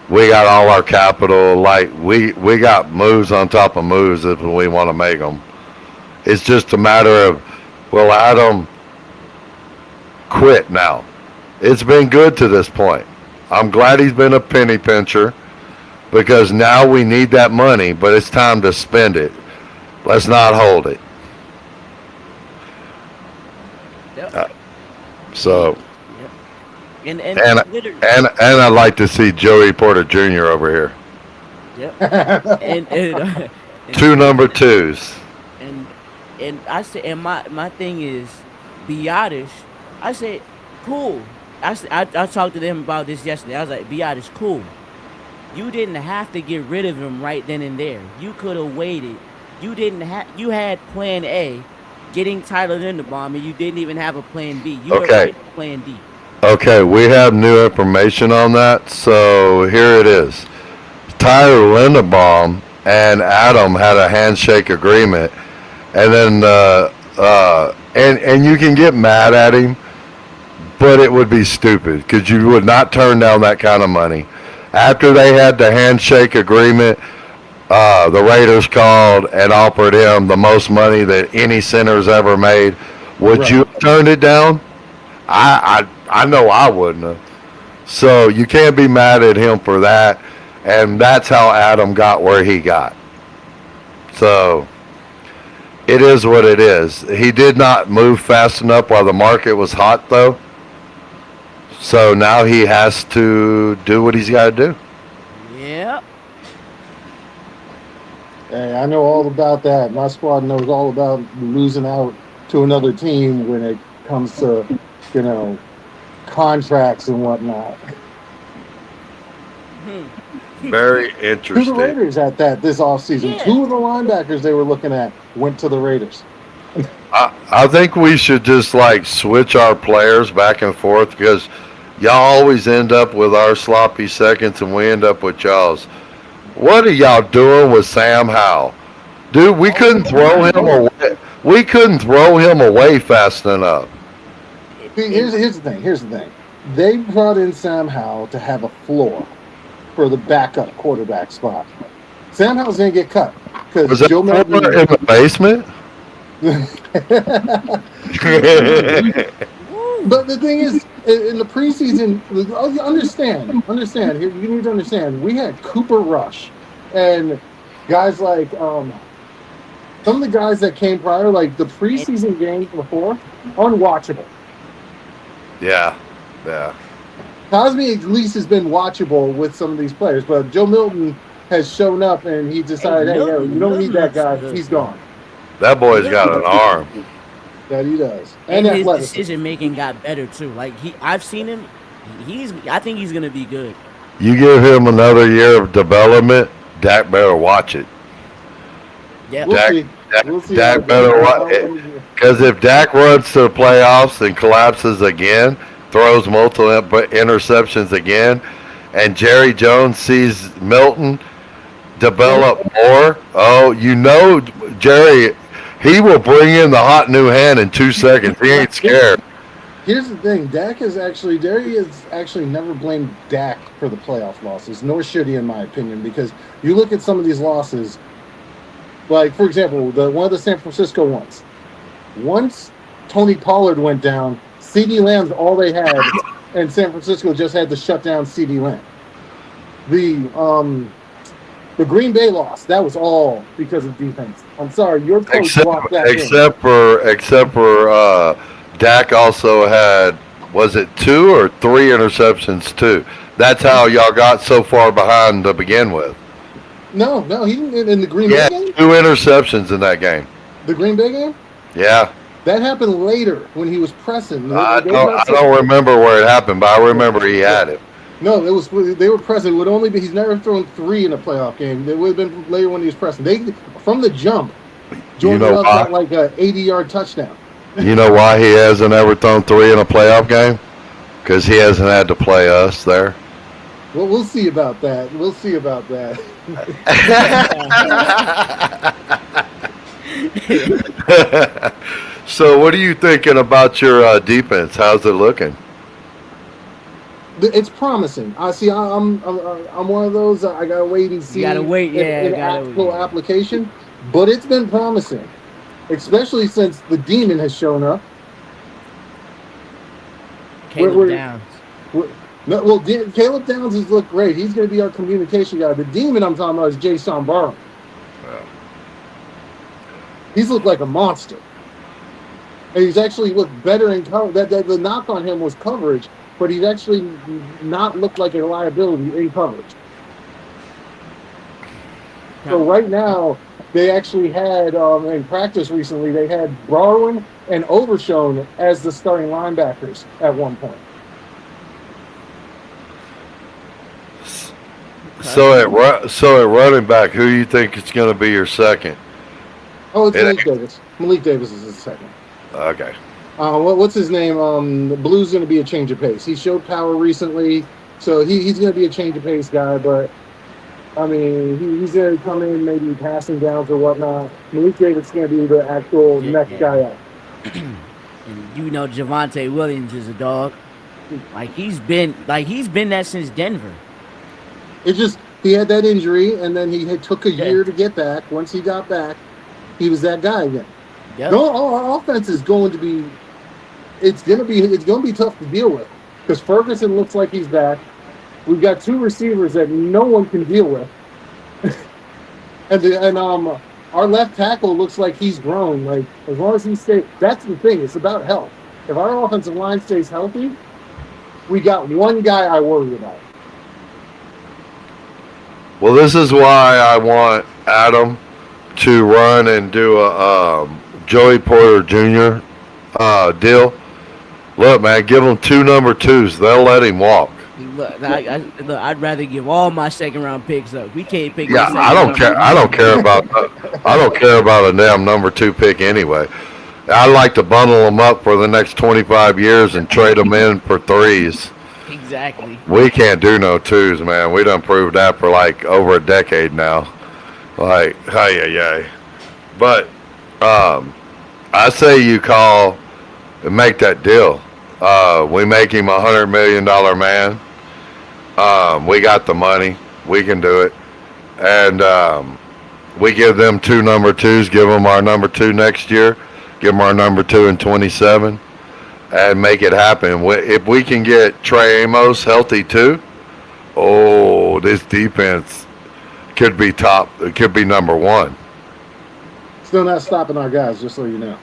we got all our capital. Like we got moves on top of moves if we want to make them. It's just a matter of will Adam quit now. It's been good to this point. I'm glad he's been a penny pincher because now we need that money, but it's time to spend it. Let's not hold it. Yep. So, Yep. And literally, and I'd like to see Joey Porter Jr. over here. yep. And Two number twos. and I said, and my thing is, Biotish. I said, cool. I talked to them about this yesterday. I was like, Biotish, cool. You didn't have to get rid of him right then and there. You could have waited. You had plan A, getting Tyler Linderbaum, and you didn't even have a plan B. You were Okay. plan D. Okay, we have new information on that. So here it is. Tyler Linderbaum and Adam had a handshake agreement, and then and you can get mad at him, but it would be stupid because you would not turn down that kind of money. After they had the handshake agreement, the Raiders called and offered him the most money that any center's ever made. Would Right. you have turned it down? I know I wouldn't have. So you can't be mad at him for that, and that's how Adam got where he got. So it is what it is. He did not move fast enough while the market was hot, though. So now he has to do what he's got to do. Yep. Hey, I know all about that. My squad knows all about losing out to another team when it comes to, you know, contracts and whatnot. Very To the interesting. Raiders at that this offseason. Yeah. 2 of the linebackers they were looking at went to the Raiders. I think we should just like switch our players back and forth because y'all always end up with our sloppy seconds and we end up with y'all's. What are y'all doing with Sam Howell? Dude, we couldn't throw him away. We couldn't throw him away fast enough. See, here's the thing. Here's the thing. They brought in Sam Howell to have a floor for the backup quarterback spot. Sam Howell's going to get cut Was because that Joe floor Milton. in the basement? But the thing is, in the preseason, understand. Here, you need to understand. We had Cooper Rush, and guys like some of the guys that came prior, like the preseason games before, unwatchable. Yeah. Cosme at least has been watchable with some of these players, but Joe Milton has shown up and he decided, hey, yo, you don't need that guy. He's gone. That boy's got an arm. That he does, And his athleticism. decision making got better too. Like I've seen him. I think he's gonna be good. You give him another year of development, Dak better watch it. Yeah. We'll Dak, see. Dak, We'll see. Dak better watch it. Because if Dak runs to the playoffs and collapses again, throws multiple interceptions again, and Jerry Jones sees Milton develop more, Jerry, he will bring in the hot new hand in 2 seconds. He ain't scared. Here's the thing: Jerry has actually never blamed Dak for the playoff losses, nor should he, in my opinion, because you look at some of these losses. Like, for example, one of the San Francisco ones. Once Tony Pollard went down, CeeDee Lamb's all they had, and San Francisco just had to shut down CeeDee Lamb. The Green Bay loss, that was all because of defense. I'm sorry, your coach walked that in. Except for Dak also had, was it 2 or 3 interceptions too? That's how y'all got so far behind to begin with. No, he didn't in the Green Yeah, Bay game. 2 interceptions in that game. The Green Bay game. Yeah. That happened later when he was pressing. I don't remember where it happened, but I remember he had it. No, they were pressing. It would only be he's never thrown 3 in a playoff game. It would have been later when he was pressing. They from the jump, Jordan Love got like a 80-yard touchdown. You know why he hasn't ever thrown 3 in a playoff game? Because he hasn't had to play us there. Well, we'll see about that. So, what are you thinking about your defense? How's it looking? It's promising. I see. I'm one of those. I gotta wait and see. You gotta wait. Actual application, but it's been promising, especially since the Demon has shown up. Caleb Downs. Caleb Downs has looked great. He's going to be our communication guy. The Demon I'm talking about is Jason Barham. Yeah. He's looked like a monster. And he's actually looked better in coverage. The knock on him was coverage, but he's actually not looked like a liability in coverage. So right now, they actually had, in practice recently, they had Barwin and Overshown as the starting linebackers at one point. So at running back, who do you think is going to be your second? Oh, it's Malik Davis. Malik Davis is his second. Okay. What's his name? The Blue's going to be a change of pace. He showed power recently, so he's going to be a change of pace guy. But I mean, he's going to come in maybe passing downs or whatnot. Malik Davis is going to be the actual next guy up. And you know, Javonte Williams is a dog. He's been that since Denver. It's just he had that injury, and then he took a year to get back. Once he got back, he was that guy again. Yep. No, our offense is going to be. It's going to be tough to deal with because Ferguson looks like he's back. We've got 2 receivers that no one can deal with, and our left tackle looks like he's grown. Like as long as he stays, that's the thing. It's about health. If our offensive line stays healthy, we got one guy I worry about. Well, this is why I want Adam to run and do a Joey Porter Jr. Deal. Look, man, give him two number twos. They'll let him walk. Look, I'd rather give all my second round picks up. We can't pick no Yeah, I second don't round care. picks I no don't care more. about. I don't care about a damn number two pick anyway. I like to bundle them up for the next 25 years and trade them in for threes. Exactly. We can't do no twos, man. We done proved that for like over a decade now. Like, hey, yeah, yeah. But I say you call and make that deal. We make him $100 million man. We got the money. We can do it. And we give them two number twos. Give them our number two next year. Give them our number two in 27, and make it happen. If we can get Trey Amos healthy too, oh, this defense could be top. It could be number one. Still not stopping our guys, just so you know.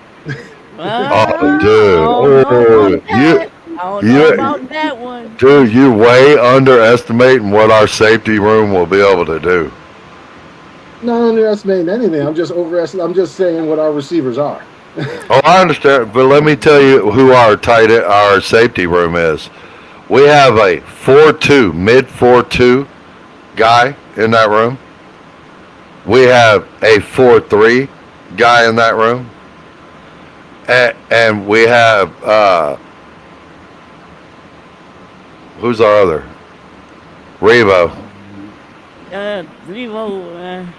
Oh, I don't know about dude, that. I don't know you, about that one. dude, you way underestimating what our safety room will be able to do. Not underestimating anything. I'm just overestimating. I'm just saying what our receivers are. Oh, I understand, but let me tell you who our safety room is. We have a 4-2, mid 4-2 guy in that room. We have a 4-3 guy in that room. And we have, who's our other? Revo. Revo,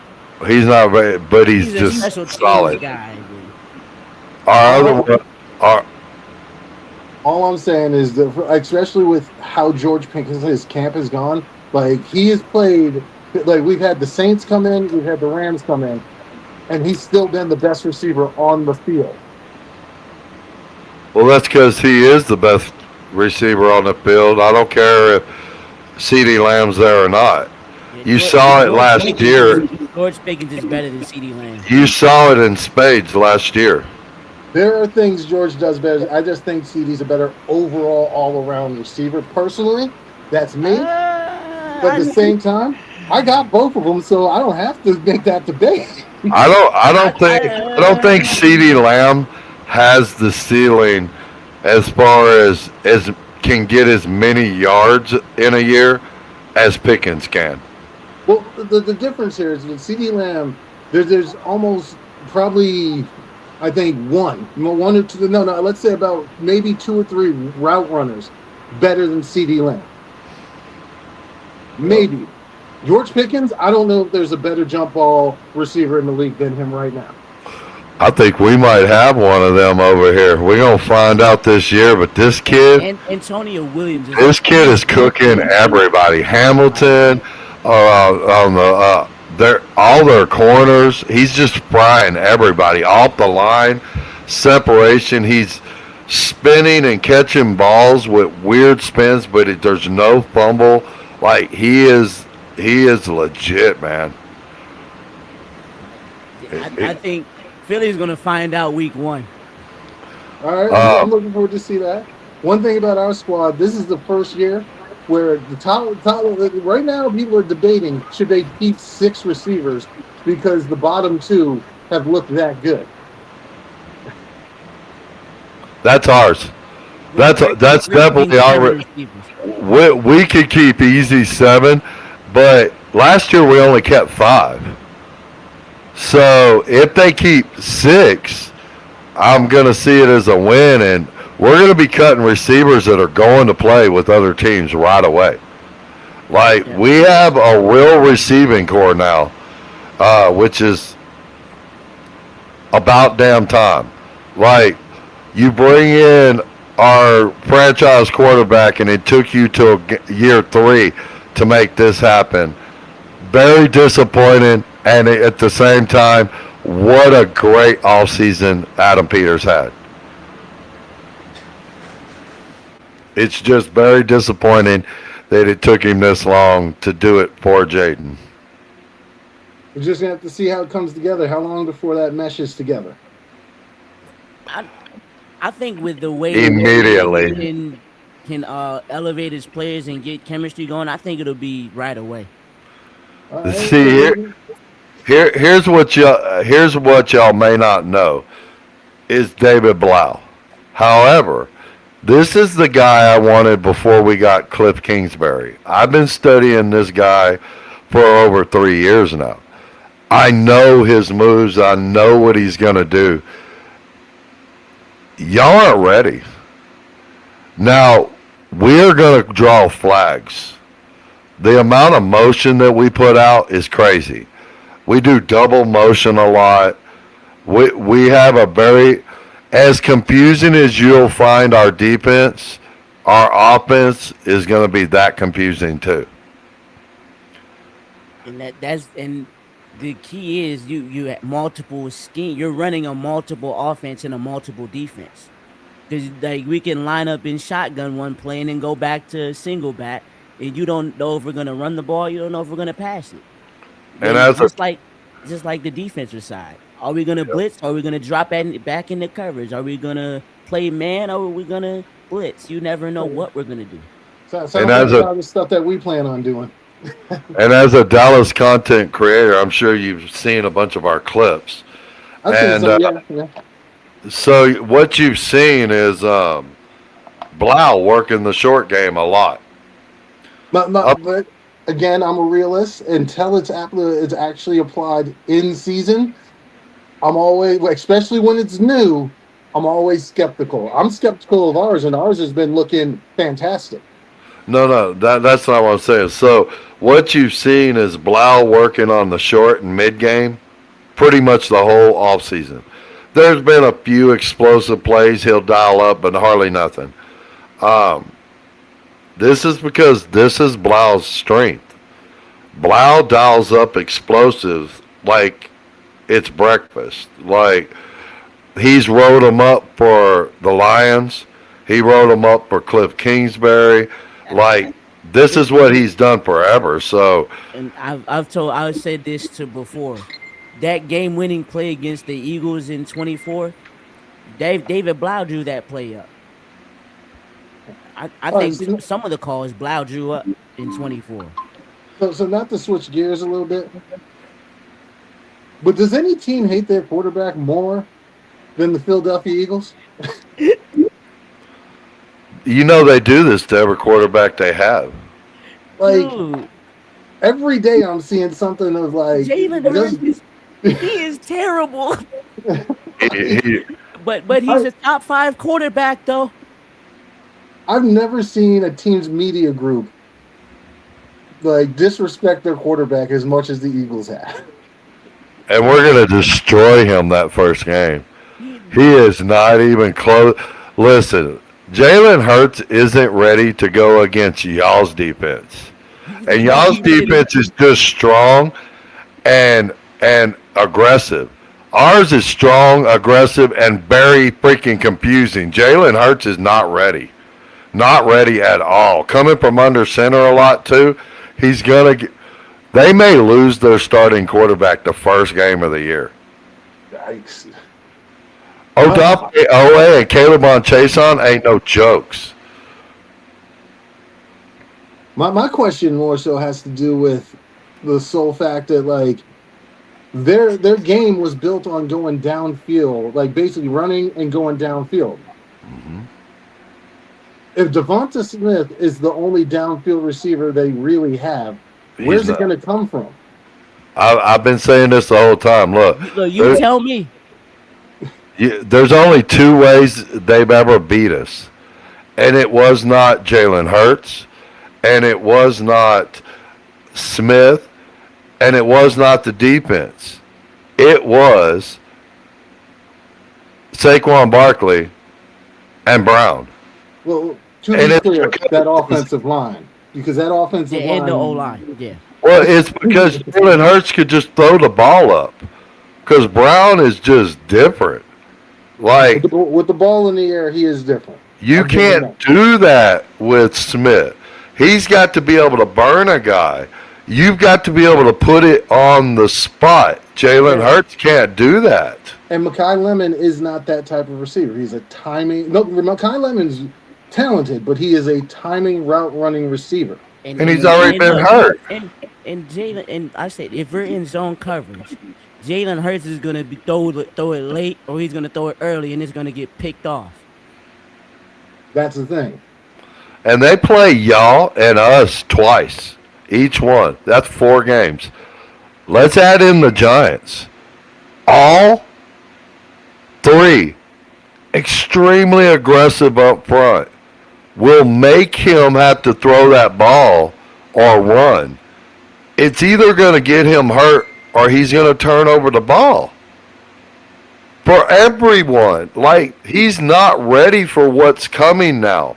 He's not very, but he's he's a just special teams solid. guy. Our other All, one, our, all I'm saying is that, especially with how George Pickens' camp has gone, like he has played. Like we've had the Saints come in, we've had the Rams come in, and he's still been the best receiver on the field. well, that's because he is the best receiver on the field. I don't care if CeeDee Lamb's there or not. Yeah, You saw it last year. George Pickens is better than CeeDee Lamb. You saw it in spades last year. There are things George does better. I just think CD's a better overall, all-around receiver. Personally, that's me. But at the same time, I got both of them, so I don't have to make that debate. I don't think CeeDee Lamb has the ceiling as far as can get as many yards in a year as Pickens can. Well, the difference here is with CD Lamb, there's almost probably, I think, one or two, no, let's say about maybe two or three route runners better than CD Lamb. Maybe. George Pickens, I don't know if there's a better jump ball receiver in the league than him right now. I think we might have one of them over here. We're gonna find out this year, but this kid, And Antonio Williams is cooking everybody. Hamilton, on all their corners. He's just frying everybody off the line. Separation. He's spinning and catching balls with weird spins, but there's no fumble. Like he is legit, man. I think Philly's gonna find out week one. All right, I'm looking forward to see that. One thing about our squad, this is the first year where the top right now people are debating should they keep 6 receivers because the bottom 2 have looked that good. That's ours. That's definitely our. We could keep easy 7, but last year we only kept 5. So if they keep 6, I'm gonna see it as a win, and we're gonna be cutting receivers that are going to play with other teams right away. Like we have a real receiving core now, which is about damn time. Like you bring in our franchise quarterback, and it took you to year 3 to make this happen. Very disappointing, and at the same time, what a great offseason Adam Peters had. It's just very disappointing that it took him this long to do it for Jaden. We're just gonna have to see how it comes together. How long before that meshes together? I think with the way Immediately. can elevate his players and get chemistry going, I think it'll be right away. All right, See, here's what y'all may not know is David Blau. However, This is the guy I wanted before we got Cliff Kingsbury. I've been studying this guy for over 3 years now. I know his moves. I know what he's going to do. Y'all aren't ready. Now, we're going to draw flags. The amount of motion that we put out is crazy. We do double motion a lot. We have a very, as confusing as you'll find our defense, our offense is going to be that confusing too. And that's the key is you at multiple scheme. You're running a multiple offense and a multiple defense. Because like we can line up in shotgun one play and then go back to single back, and you don't know if we're gonna run the ball. You don't know if we're gonna pass it. And Then as a just like the defensive side, are we gonna blitz? Are we gonna drop back into coverage? Are we gonna play man? Or are we gonna blitz? You never know what we're gonna do. Sounds and like as a a lot of stuff that we plan on doing. and as a Dallas content creator, I'm sure you've seen a bunch of our clips. I've seen And some, yeah, yeah. so what you've seen is Blau working the short game a lot. Up, But again, I'm a realist. Until it's actually applied in season, I'm always, especially when it's new, I'm always skeptical. I'm skeptical of ours, and ours has been looking fantastic. no, that's not what I'm saying. So what you've seen is Blau working on the short and mid game pretty much the whole off season. There's been a few explosive plays he'll dial up, but hardly nothing. Um, this is because this is Blau's strength. Blau dials up explosives like it's breakfast. Like he's wrote them up for the Lions. He wrote them up for Cliff Kingsbury. Like this is what he's done forever. So And I've said this to before. That game winning play against the Eagles in 24, David Blau drew that play up. I All right, think some of the calls Blau drew up in 24. so not to switch gears a little bit, but does any team hate their quarterback more than the Philadelphia Eagles? you know they do this to every quarterback they have. Like Dude, every day, I'm seeing something of like, Jalen just, Hurts he is terrible. He, But he's I, a top 5 quarterback though. I've never seen a team's media group like disrespect their quarterback as much as the Eagles have. and we're gonna destroy him that first game. He, He is not even close. Listen, Jalen Hurts isn't ready to go against y'all's defense, and no, y'all's he really. defense is just strong and aggressive. Ours is strong, aggressive, and very freaking confusing. Jalen Hurts is not ready. Not ready at all. Coming from under center a lot too. He's gonna. They may lose their starting quarterback the first game of the year. Yikes. Odafe Uh, Owe and Caleb on Chason ain't no jokes. my question more so has to do with the sole fact that like their game was built on going downfield, like basically running and going downfield. Hmm. If Devonta Smith is the only downfield receiver they really have, He's where's it not. going to come from? I've been saying this the whole time. Look, Look, you there, tell me. there's only two ways they've ever beat us, and it was not Jalen Hurts, and it was not Smith, and it was not the defense. It was Saquon Barkley and Brown, Well, to and be it's clear, that because offensive line, because that offensive And the O line, line. Yeah. well, it's because Jalen Hurts could just throw the ball up, because Brown is just different. Like with the ball in the air, he is different. you I'll give him can't that. do that with Smith. He's got to be able to burn a guy. You've got to be able to put it on the spot. Jalen Yeah. Hurts can't do that. And Makai Lemon is not that type of receiver. He's a timing. No, Makai Lemon's talented, but he is a timing route running receiver. And And he's and already and been look, hurt. and Jalen and I said if we're in zone coverage, Jalen Hurts is gonna throw it late or he's gonna throw it early and it's gonna get picked off. That's the thing. And they play y'all and us twice, each one. That's 4 games. Let's add in the Giants. All 3 extremely aggressive up front will make him have to throw that ball or run. It's either going to get him hurt or he's going to turn over the ball. For everyone, like he's not ready for what's coming now.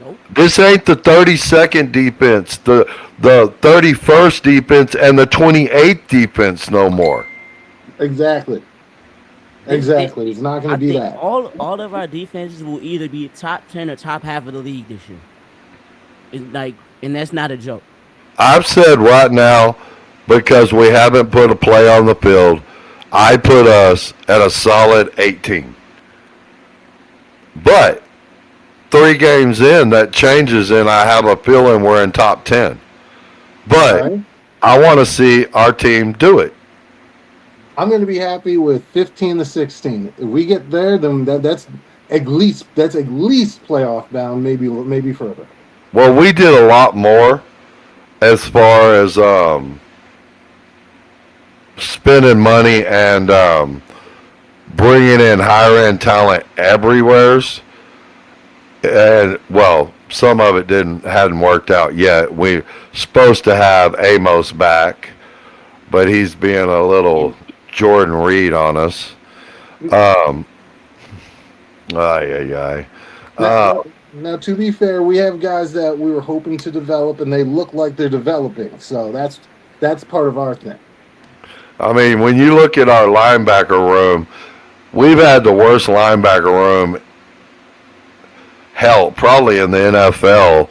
Nope. This ain't the 32nd defense, the 31st defense, and the 28th defense no more. Exactly. Exactly. It's not going I to be think that. all of our defenses will either be top 10 or top half of the league this year. And that's not a joke. I've said right now, because we haven't put a play on the field, I put us at a solid 18. But 3 games in, that changes, and I have a feeling we're in top 10. But Right? I want to see our team do it. I'm going to be happy with 15 to 16. If we get there, then that's at least playoff bound, maybe further. Well, we did a lot more as far as spending money and bringing in higher end talent everywhere's. And well, some of it hadn't worked out yet. We're supposed to have Amos back, but he's being a little Jordan Reed on us. Ay, ay, ay. Now, to be fair, we have guys that we were hoping to develop, and they look like they're developing. So that's part of our thing. I mean, when you look at our linebacker room, we've had the worst linebacker room, hell, probably in the NFL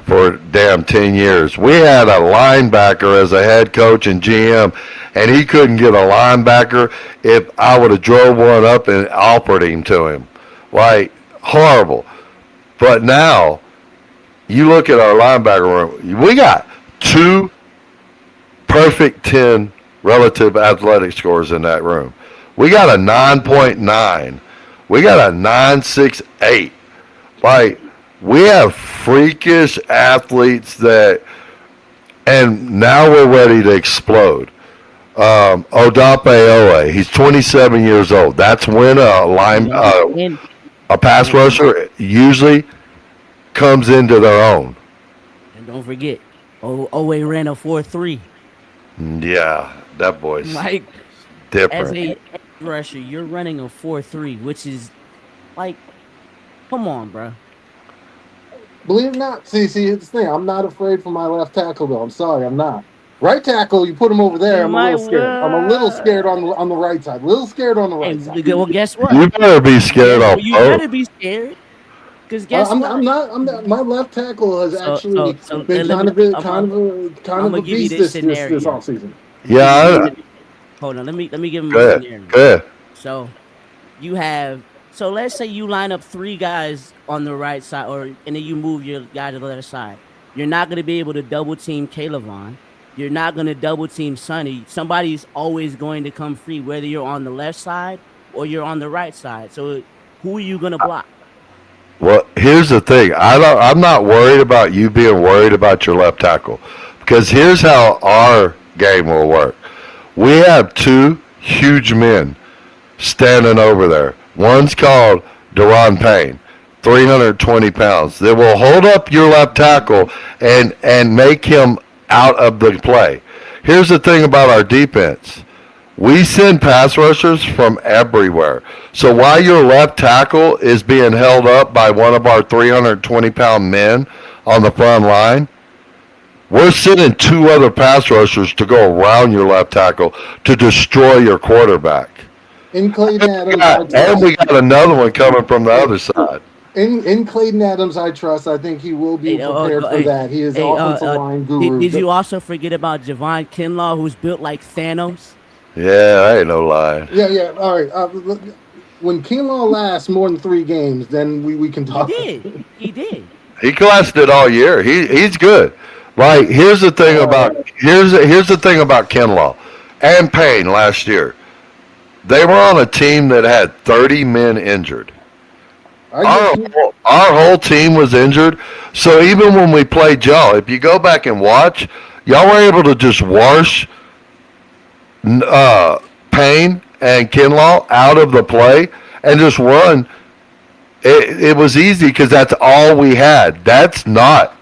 for damn 10 years. We had a linebacker as a head coach and GM, and he couldn't get a linebacker if I would have drove one up and offered him to him. Like, horrible. But now, you look at our linebacker room, we got 2 perfect 10 relative athletic scores in that room. We got a 9.9. We got a 9.68. Like, we have freakish athletes and now we're ready to explode. Odape Owe, he's 27 years old. That's when a pass rusher usually comes into their own. And don't forget, Owe ran a 4.3. Yeah, that boy's Like, as different. a rusher, you're running a 4.3, which is like, come on, bro. Believe it or not, see, it's the thing. I'm not afraid for my left tackle, though. I'm sorry, I'm not. Right tackle, you put him over there. I'm a little scared. I'm a little scared on the right side. A little scared on the right side. Well, guess what? You better be scared on You both. better be scared. Because guess what? I'm not. My left tackle has actually been kind of a beast this offseason. Yeah. Hold on. Let me give him Go a ahead. scenario. Go ahead. So you have. So let's say you line up 3 guys on the right side, and then you move your guy to the left side. You're not going to be able to double team Calevon. You're not going to double team Sonny. Somebody's always going to come free, whether you're on the left side or you're on the right side. So who are you going to block? Well, here's the thing. I'm not worried about you being worried about your left tackle, because here's how our game will work. We have 2 huge men standing over there. One's called Deron Payne, 320 pounds. That will hold up your left tackle and make him out of the play. Here's the thing about our defense. We send pass rushers from everywhere. So while your left tackle is being held up by one of our 320-pound men on the front line, we're sending 2 other pass rushers to go around your left tackle to destroy your quarterback. In Clayton Adams, And we got another one coming from the other side. In Clayton Adams, I trust. I think he will be prepared for that. He is the offensive line guru. Did you also forget about Javon Kinlaw, who's built like Thanos? Yeah, I ain't no lie. Yeah. All right. When Kinlaw lasts more than 3 games, then we can talk. He did. He lasted all year. He's good. Like, here's the thing about Kinlaw and Payne last year. They were on a team that had 30 men injured. I get you. Our whole team was injured. So even when we played y'all, if you go back and watch, y'all were able to just wash Payne and Kinlaw out of the play and just run. It was easy because that's all we had. That's not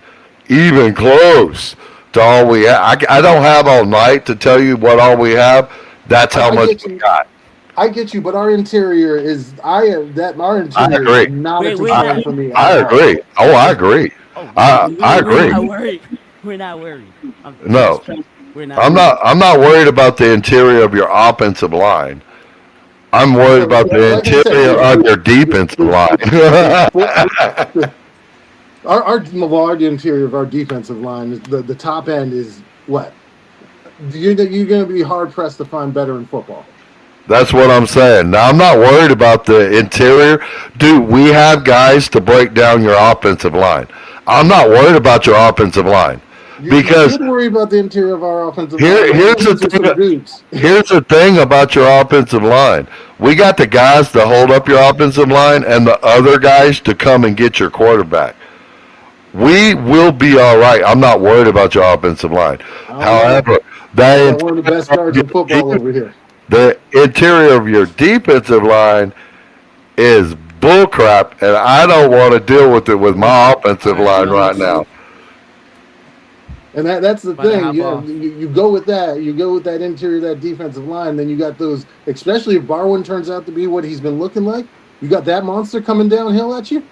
even close to all we have. I don't have all night to tell you what all we have. That's how I much get we you. got. I get you, but our interior is our I interior is agree. not a We're not. concern for me at I all. agree. Oh, I agree. Oh, I we're agree. not worried. We're not worried. No, We're not worried. I'm not worried about the interior of your offensive line. I'm worried So, about the like I said, interior of your defensive line. there's four, the, our interior of our defensive line is the top end is what you're going to be hard pressed to find better in football. That's what I'm saying. Now, I'm not worried about the interior. Dude, we have guys to break down your offensive line. I'm not worried about your offensive line You because should worry about the interior of our offensive line. here's the These are some thing. dudes. Here's the thing about your offensive line. We got the guys to hold up your offensive line and the other guys to come and get your quarterback. We will be all right. I'm not worried about your offensive line. I don't know. However, I the got one of the best guards in football over here. the interior of your defensive line is bullcrap, and I don't want to deal with it with my offensive line right now. And that's the About to thing. hop Yeah, off. you go with that. You go with that interior, that defensive line. Then you got those, especially if Barwin turns out to be what he's been looking like. You got that monster coming downhill at you.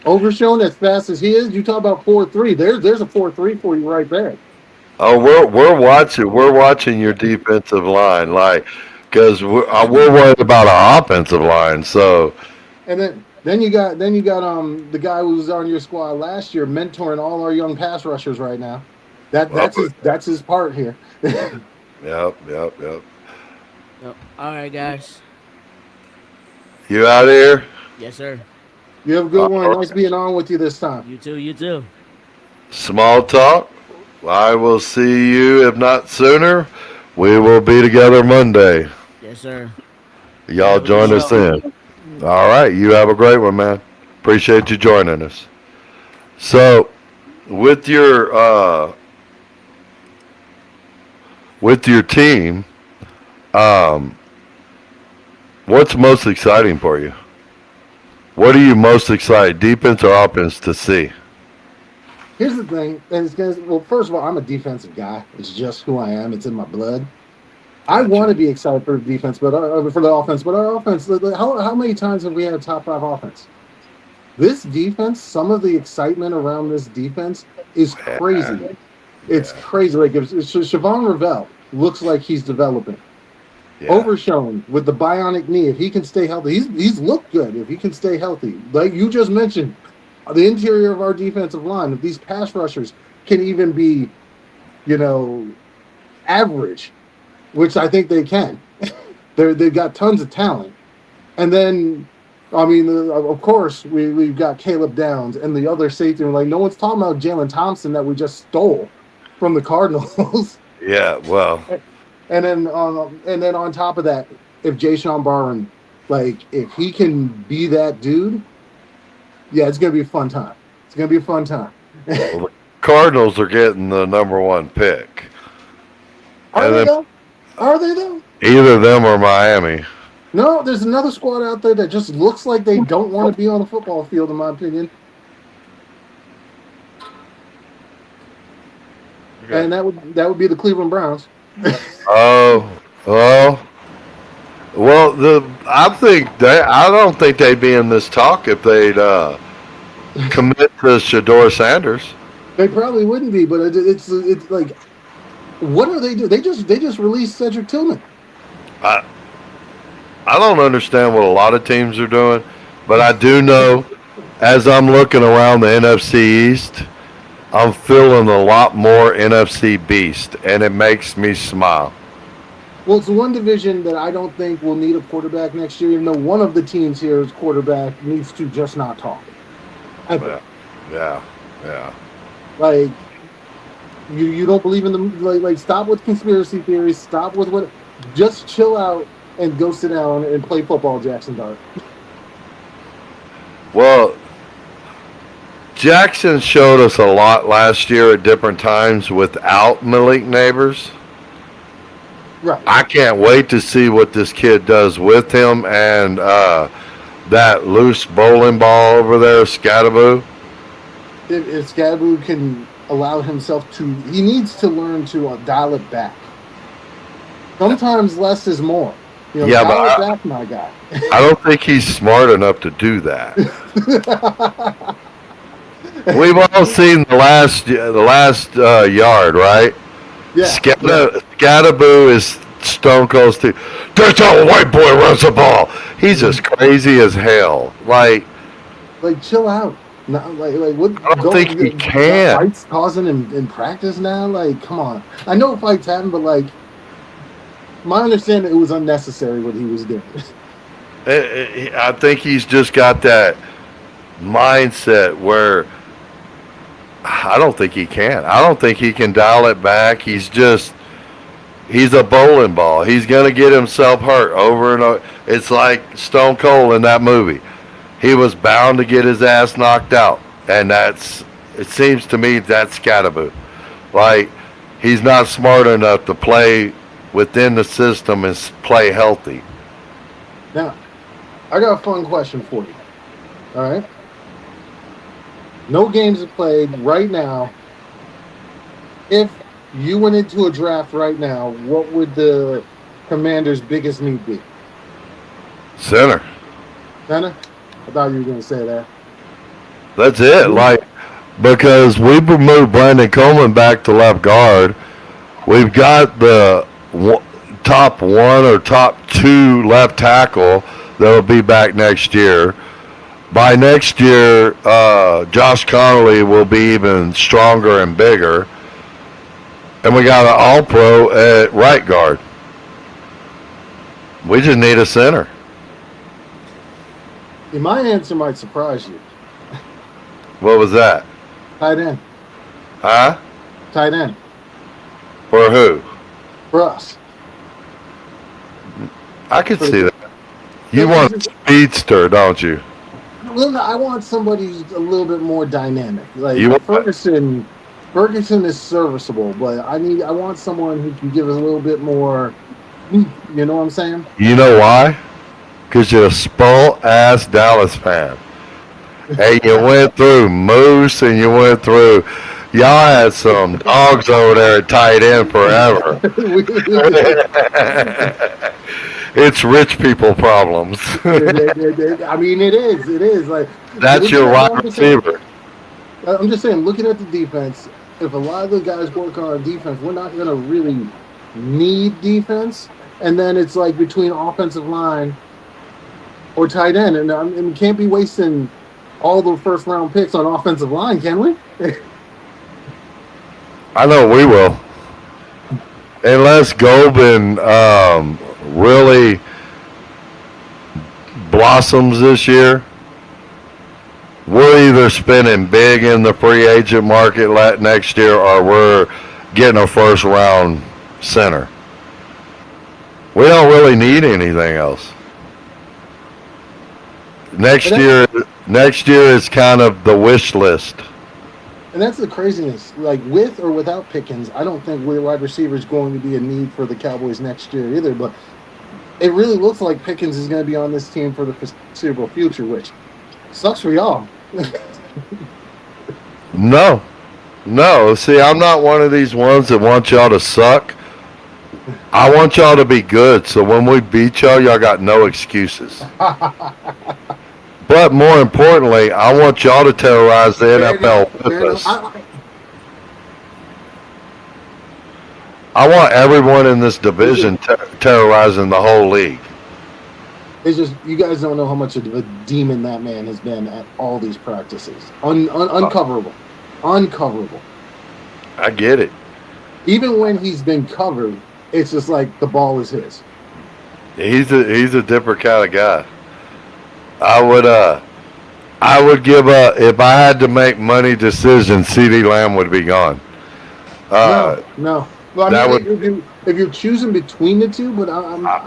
Overshown as fast as he is. You talk about 4-3. There's a 4-3 for you right there. Oh, we're watching your defensive line, like because we're worried about our offensive line. So And then you got the guy who was on your squad last year, mentoring all our young pass rushers right now. well, That's his part here. yep. Yep. All right, guys. You out of here? Yes, sir. You have a good one. All Nice right. being on with you this time. You too. You too. Small talk. I will see you if not sooner. We will be together Monday. Yes, sir. Y'all Have a good join us show. then. All right. You have a great one, man. Appreciate you joining us. So, with your team, um, what's most exciting for you? What are you most excited, defense or offense, to see? Here's the thing, and it's gonna. Well, first of all, I'm a defensive guy. It's just who I am. It's in my blood. I want Gotcha. to be excited for the defense, but for the offense. But our offense, how many times have we had a top 5 offense? This defense, some of the excitement around this defense is Yeah, crazy. It's yeah, crazy. Like if Siobhan Ravel looks like he's developing. yeah. Overshown with the bionic knee. If he can stay healthy, he's looked good. If he can stay healthy, like you just mentioned, the interior of our defensive line. If these pass rushers can even be, you know, average, which I think they can, they've got tons of talent. And then, I mean, of course, we've got Caleb Downs and the other safety. Like no one's talking about Jalen Thompson that we just stole from the Cardinals. Yeah, well, And then on top of that, if Jay Sean Barron, like if he can be that dude, yeah, it's gonna be a fun time. It's gonna be a fun time. the Cardinals are getting the number one pick. Are And they then though? Are they though? either them or Miami. No, there's another squad out there that just looks like they don't want to be on the football field, in my opinion. Okay. And that would be the Cleveland Browns. Oh, well, I don't think they'd be in this talk if they'd commit to Shador Sanders. They probably wouldn't be, but it's like, what are they doing? They just released Cedric Tillman. I I don't understand what a lot of teams are doing, but I do know as I'm looking around the NFC East, I'm feeling a lot more NFC beast, and it makes me smile. Well, it's the one division that I don't think will need a quarterback next year, even though one of the teams here's quarterback needs to just not talk. I Yeah, think. yeah, yeah. Like you don't believe in them. Like stop with conspiracy theories. Stop with what. Just chill out and go sit down and play football, Jackson Dart. Well, Jackson showed us a lot last year at different times without Malik Neighbors. Right. I can't wait to see what this kid does with him and that loose bowling ball over there, Scattaboo. If Scadaboo can allow himself to, he needs to learn to dial it back. Sometimes less is more. Yeah, Dial it but back, my guy. I don't think he's smart enough to do that. We've all seen the last yard, right? Yeah. Scattaboo is Stone Cold Steve. That's how a white boy runs the ball. He's just crazy as hell. Like, Chill out. Not like what? I don't think he can. Fights causing in practice now. Like, come on. I know fights happen, but my understanding it was unnecessary what he was doing. I think he's just got that mindset where I don't think he can. I don't think he can dial it back. He's a bowling ball. He's going to get himself hurt over and over. It's like Stone Cold in that movie. He was bound to get his ass knocked out. And it seems to me that's Scattaboo. Like, he's not smart enough to play within the system and play healthy. Now, I got a fun question for you. All right. No games are played right now. If you went into a draft right now, what would the Commanders' biggest need be? Center. Center? I thought you were going to say that. That's it. Like, because we moved Brandon Coleman back to left guard. We've got the top one or top two left tackle that will be back next year. By next year, Josh Connolly will be even stronger and bigger. And we got an all-pro at right guard. We just need a center. My answer might surprise you. What was that? Tight end. Huh? Tight end. For who? For us. I could see that. You want a speedster, don't you? Well, I want somebody who's a little bit more dynamic. Like You want- Ferguson is serviceable, but I want someone who can give us a little bit more. You know what I'm saying? You know why? Because you're a spoiled-ass Dallas fan. Hey, you went through Moose and you went through... Y'all had some dogs over there at tight end forever. It's rich people problems. I mean, it is. It is. Like, That's your wide receiver. I'm just saying, looking at the defense, if a lot of the guys work on defense, we're not going to really need defense. And then it's like between offensive line or tight end. And we can't be wasting all the first round picks on offensive line, can we? I know we will. Unless Gobin really blossoms this year, we're either spending big in the free agent market next year or we're getting a first round center. We don't really need anything else. Next year is kind of the wish list. And that's the craziness. Like, with or without Pickens, I don't think wide receiver is going to be a need for the Cowboys next year either. But it really looks like Pickens is going to be on this team for the foreseeable future, which sucks for y'all. No. See, I'm not one of these ones that want y'all to suck. I want y'all to be good, so when we beat y'all got no excuses. But more importantly, I want y'all to terrorize the NFL with us. I want everyone in this division terrorizing the whole league. It's just, you guys don't know how much of a demon that man has been at all these practices. Uncoverable. Uncoverable. I get it. Even when he's been covered, it's just like the ball is his. He's a different kind of guy. I would give if I had to make money decisions, CeeDee Lamb would be gone. No. Well, I mean, if you're choosing between the two, but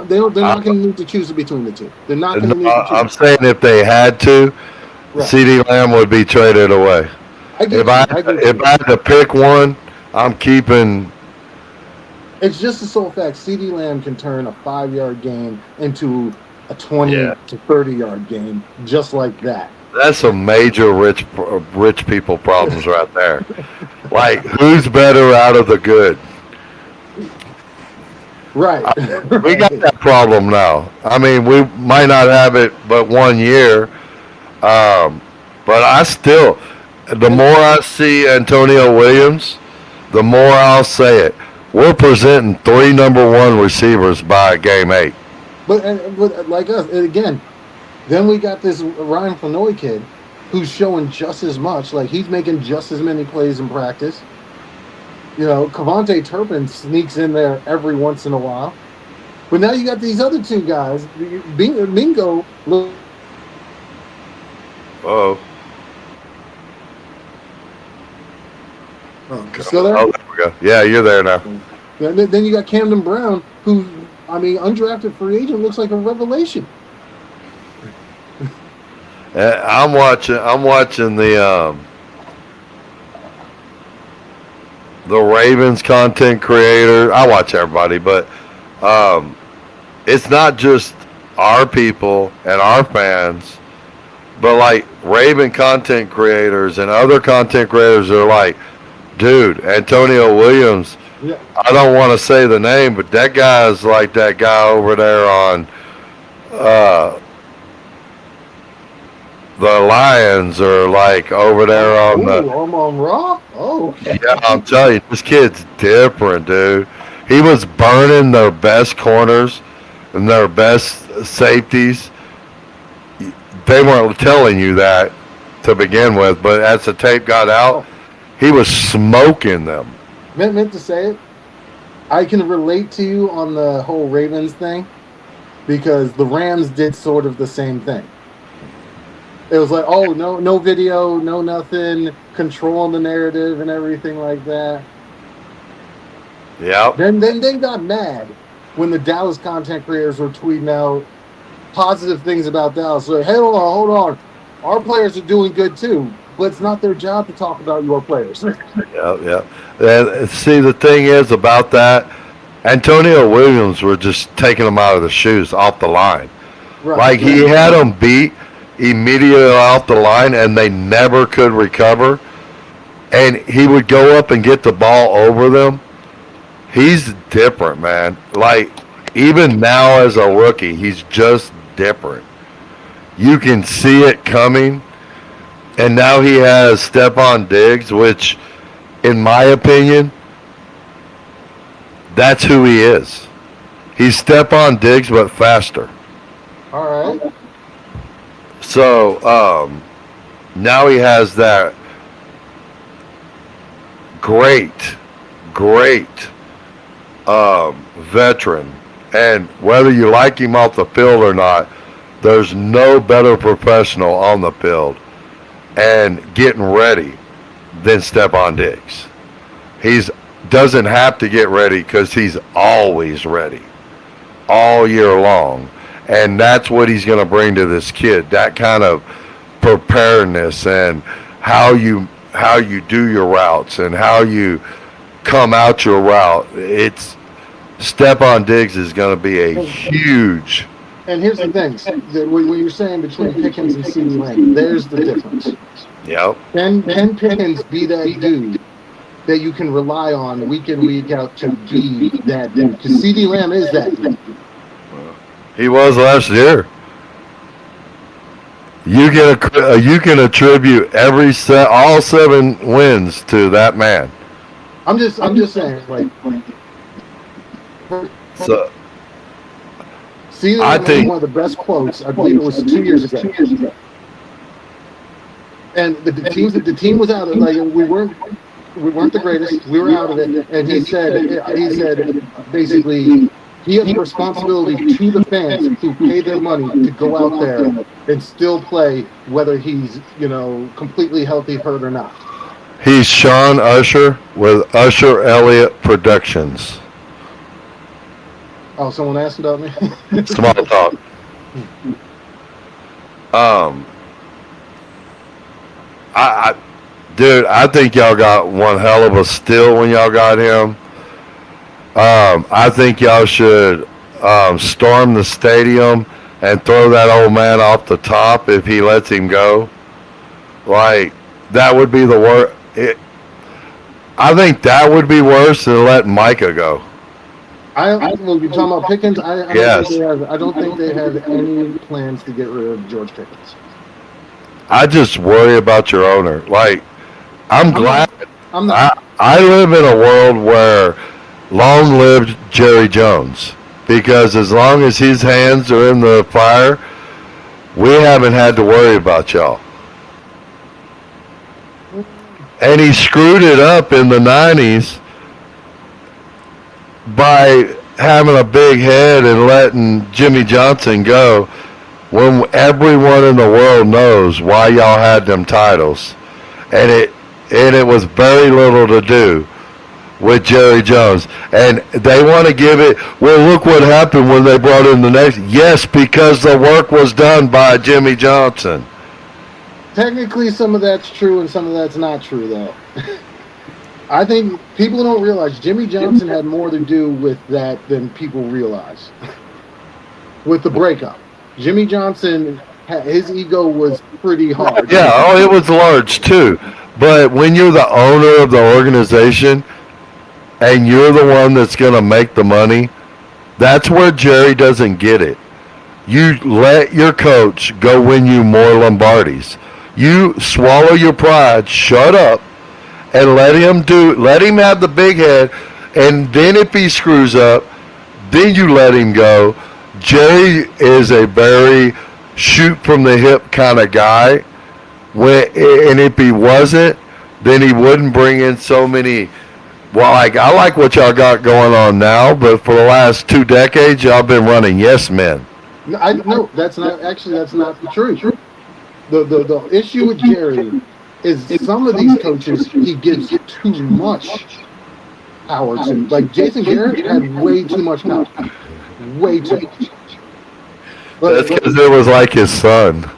they're not going to need to choose between the two. They're not going to need to choose. I'm saying if they had to, Right. CD Lamb would be traded away. I If get I you. I get if you. I had to pick one, I'm keeping. It's just the sole fact CD Lamb can turn a 5 yard game into a Yeah, 20 to 30 yard game just like that. that's some major rich people problems right there. Like, who's better out of the good? Right. We got Right. that problem now. I mean, we might not have it but 1 year, but I still, the And more I see Antonio Williams, the more I'll say it. We're presenting three number one receivers by game 8. but like us, and again, then we got this Ryan Flanoy kid who's showing just as much. Like he's making just as many plays in practice. Cavante Turpin sneaks in there every once in a while. But now you got these other two guys. Mingo. Oh, Oh, still there? oh, there we go. Yeah, you're there now. Then you got Camden Brown, who, I mean, undrafted free agent, looks like a revelation. I'm watching. I'm watching the Ravens content creator. I watch everybody, but um, it's not just our people and our fans, but like Raven content creators and other content creators are like, dude, Antonio Williams. Yeah. I don't want to say the name, but that guy's like that guy over there on uh, the Lions, or like over there on the. I'm on Raw? Oh, okay. Yeah, I'm telling you, this kid's different, dude. He was burning their best corners and their best safeties. They weren't telling you that to begin with, but as the tape got out, Oh, he was smoking them. meant to say it. I can relate to you on the whole Ravens thing because the Rams did sort of the same thing. It was like, oh, no video, no nothing, controlling the narrative and everything like that. Yep. Then they got mad when the Dallas content creators were tweeting out positive things about Dallas. Like, hey, hold on. Our players are doing good too, but it's not their job to talk about your players. Yep. Yep. And see, the thing is about that, Antonio Williams were just taking them out of the shoes, off the line. Right, Like, he had them beat immediately off the line, and they never could recover. And he would go up and get the ball over them. He's different, man. Like, even now as a rookie, he's just different. You can see it coming. And now he has Stephon Diggs, which, in my opinion, that's who he is. He's Stephon Diggs, but faster. All right. So now he has that great, great veteran. And whether you like him off the field or not, there's no better professional on the field and getting ready than Stephon Diggs. He's doesn't have to get ready because he's always ready all year long. And that's what he's going to bring to this kid, that kind of preparedness and how you do your routes and how you come out your route. It's Stephon Diggs is going to be a huge. And here's the thing: when you're saying between Pickens and CeeDee Lamb, there's the difference. Yep. Can Pickens be that dude that you can rely on week in, week out to be that dude? Because CeeDee Lamb is that dude. He was last year. You can attribute all 7 wins to that man. I'm just saying, like, So CeeDee I Lamb had think one of the best quotes. I believe it was 2 years ago. And the team was out of, like, we weren't the greatest. We were out of it. And he said basically he has a responsibility to the fans who pay their money to go out there and still play, whether he's completely healthy, hurt or not. he's Sean Usher with Usher Elliott Productions. Oh, someone asked about me. Small talk. Um, Dude, I think y'all got one hell of a steal when y'all got him. I think y'all should storm the stadium and throw that old man off the top if he lets him go. Like, that would be the worst. I think that would be worse than letting Micah go. Well, you're talking about Pickens. Yes. I don't think they have any plans to get rid of George Pickens. I just worry about your owner. Like, I'm glad. I'm not. I live in a world where long live Jerry Jones, because as long as his hands are in the fire, we haven't had to worry about y'all. And he screwed it up in the 90s by having a big head and letting Jimmy Johnson go when everyone in the world knows why y'all had them titles. And it was very little to do with Jerry Jones. And they want to give it, well, look what happened when they brought in the next. Yes, because the work was done by Jimmy Johnson. Technically, some of that's true and some of that's not true, though. I think people don't realize Jimmy Johnson had more to do with that than people realize. With the breakup, Jimmy Johnson, his ego was pretty hard. Yeah, oh, it was large too. But when you're the owner of the organization and you're the one that's going to make the money, that's where Jerry doesn't get it. You let your coach go win you more Lombardis. You swallow your pride, shut up, and let him have the big head, and then if he screws up, then you let him go. Jerry is a very shoot from the hip kind of guy. And if he wasn't, then he wouldn't bring in so many. Well, like, I like what y'all got going on now, but for the last 2 decades, y'all been running yes men. No, that's not the truth. The issue with Jerry is some of these coaches he gives too much power to. Like Jason Garrett had way too much power. Way too much. That's because it was like his son.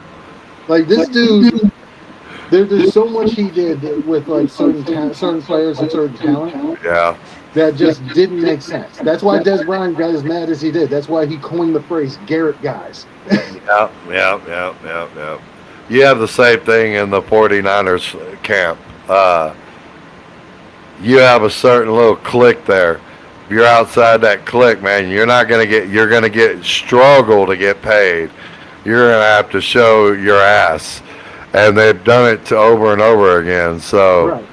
Like this dude, there's so much he did with like certain players and certain talent. Yeah. That just didn't make sense. That's why Des Bryant got as mad as he did. That's why he coined the phrase Garrett guys. Yeah. You have the same thing in the 49ers camp. You have a certain little clique there. If you're outside that clique, man, you're going to get struggle to get paid. You're going to have to show your ass. And they've done it over and over again. So right.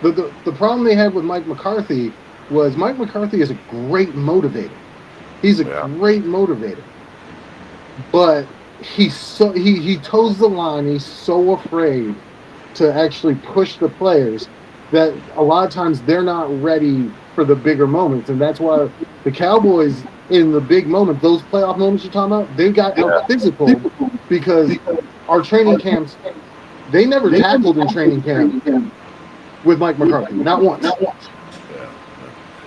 The problem they had with Mike McCarthy was Mike McCarthy is a great motivator. He's a great motivator. But he toes the line. He's so afraid to actually push the players that a lot of times they're not ready for the bigger moments, and that's why the Cowboys in the big moment, those playoff moments you're talking about, they got out physical because our training camps, they never tackled in training camp with Mike McCarthy, not once.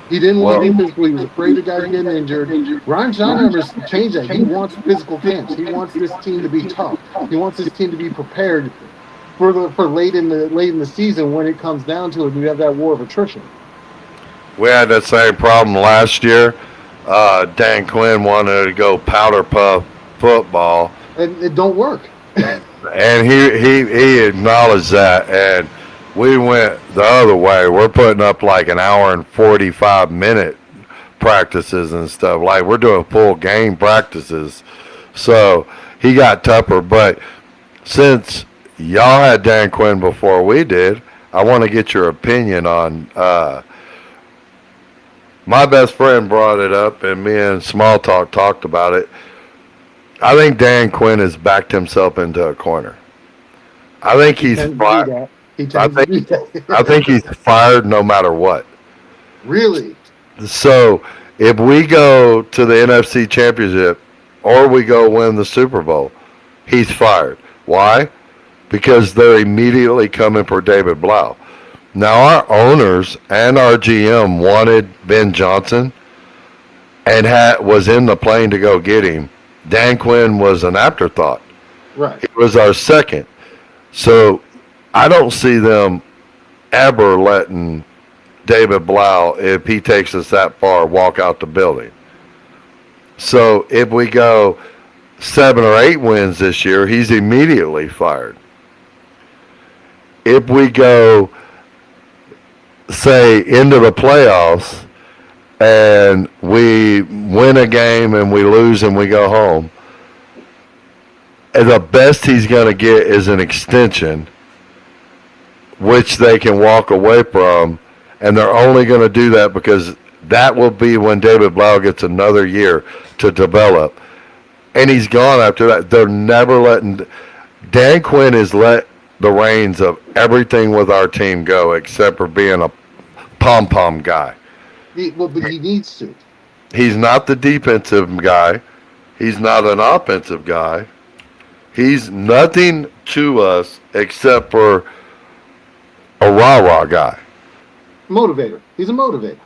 He didn't want to be physical. He was afraid of guys getting injured. Ryan Schottenheimer's changed that. He wants physical camps. He wants this team to be tough. He wants this team to be prepared for late in the season when it comes down to it and you have that war of attrition. We had that same problem last year. Dan Quinn wanted to go powder puff football. And it don't work. And he acknowledged that, and we went the other way. We're putting up like an hour and 45-minute practices and stuff. Like, we're doing full game practices. So he got tougher. But since y'all had Dan Quinn before we did, I want to get your opinion on my best friend brought it up, and me and Small Talk talked about it. I think Dan Quinn has backed himself into a corner. I think he's fired. I think he's fired no matter what. Really? So if we go to the NFC Championship or we go win the Super Bowl, he's fired. Why? Because they're immediately coming for David Blau. Now, our owners and our GM wanted Ben Johnson and was in the plane to go get him. Dan Quinn was an afterthought. Right. He was our second. So I don't see them ever letting David Blau, if he takes us that far, walk out the building. So if we go 7 or 8 wins this year, he's immediately fired. If we go, say, into the playoffs and we win a game and we lose and we go home, and the best he's going to get is an extension, which they can walk away from, and they're only going to do that because that will be when David Blau gets another year to develop. And he's gone after that. They're never letting Dan Quinn has let the reins of everything with our team go except for being a pom-pom guy. But he needs to. He's not the defensive guy. He's not an offensive guy. He's nothing to us except for a rah-rah guy. Motivator. He's a motivator.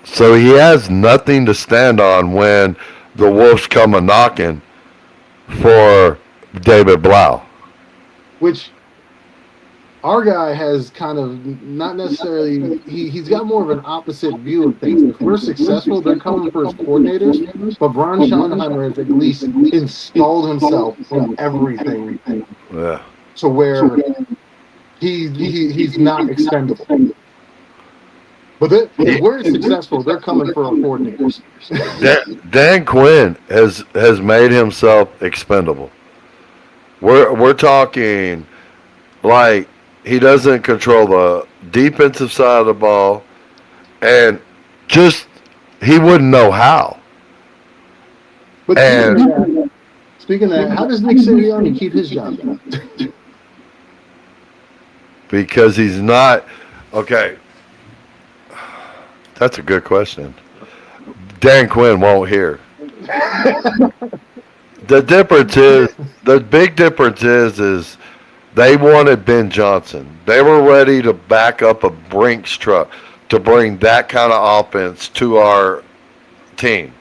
So he has nothing to stand on when the Wolves come a knocking for David Blau. Which our guy has kind of not necessarily, he's got more of an opposite view of things. If we're successful, they're coming for his coordinators, but Brian Schottenheimer has at least installed himself in everything to where he's not expendable. But if we're successful, they're coming for our coordinators. Dan Quinn has made himself expendable. We're talking like he doesn't control the defensive side of the ball, and just he wouldn't know how. But speaking of that, how does Nick Sirianni keep his job? Because he's not okay. That's a good question. Dan Quinn won't hear. The big difference is they wanted Ben Johnson. They were ready to back up a Brinks truck to bring that kind of offense to our team.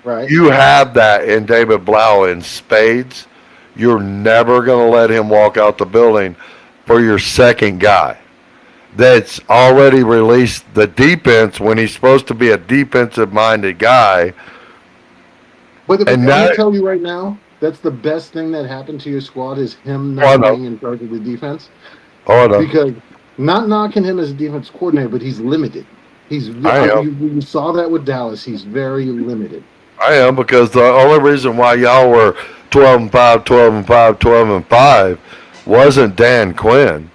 Right. You have that in David Blau in spades. You're never going to let him walk out the building for your second guy that's already released the defense when he's supposed to be a defensive-minded guy. But I'm going to tell you right now, that's the best thing that happened to your squad is him not being in charge of the defense. Oh, no. Because not knocking him as a defense coordinator, but he's limited. You saw that with Dallas. He's very limited. I am, because the only reason why y'all were 12-5, 12-5, 12-5 wasn't Dan Quinn.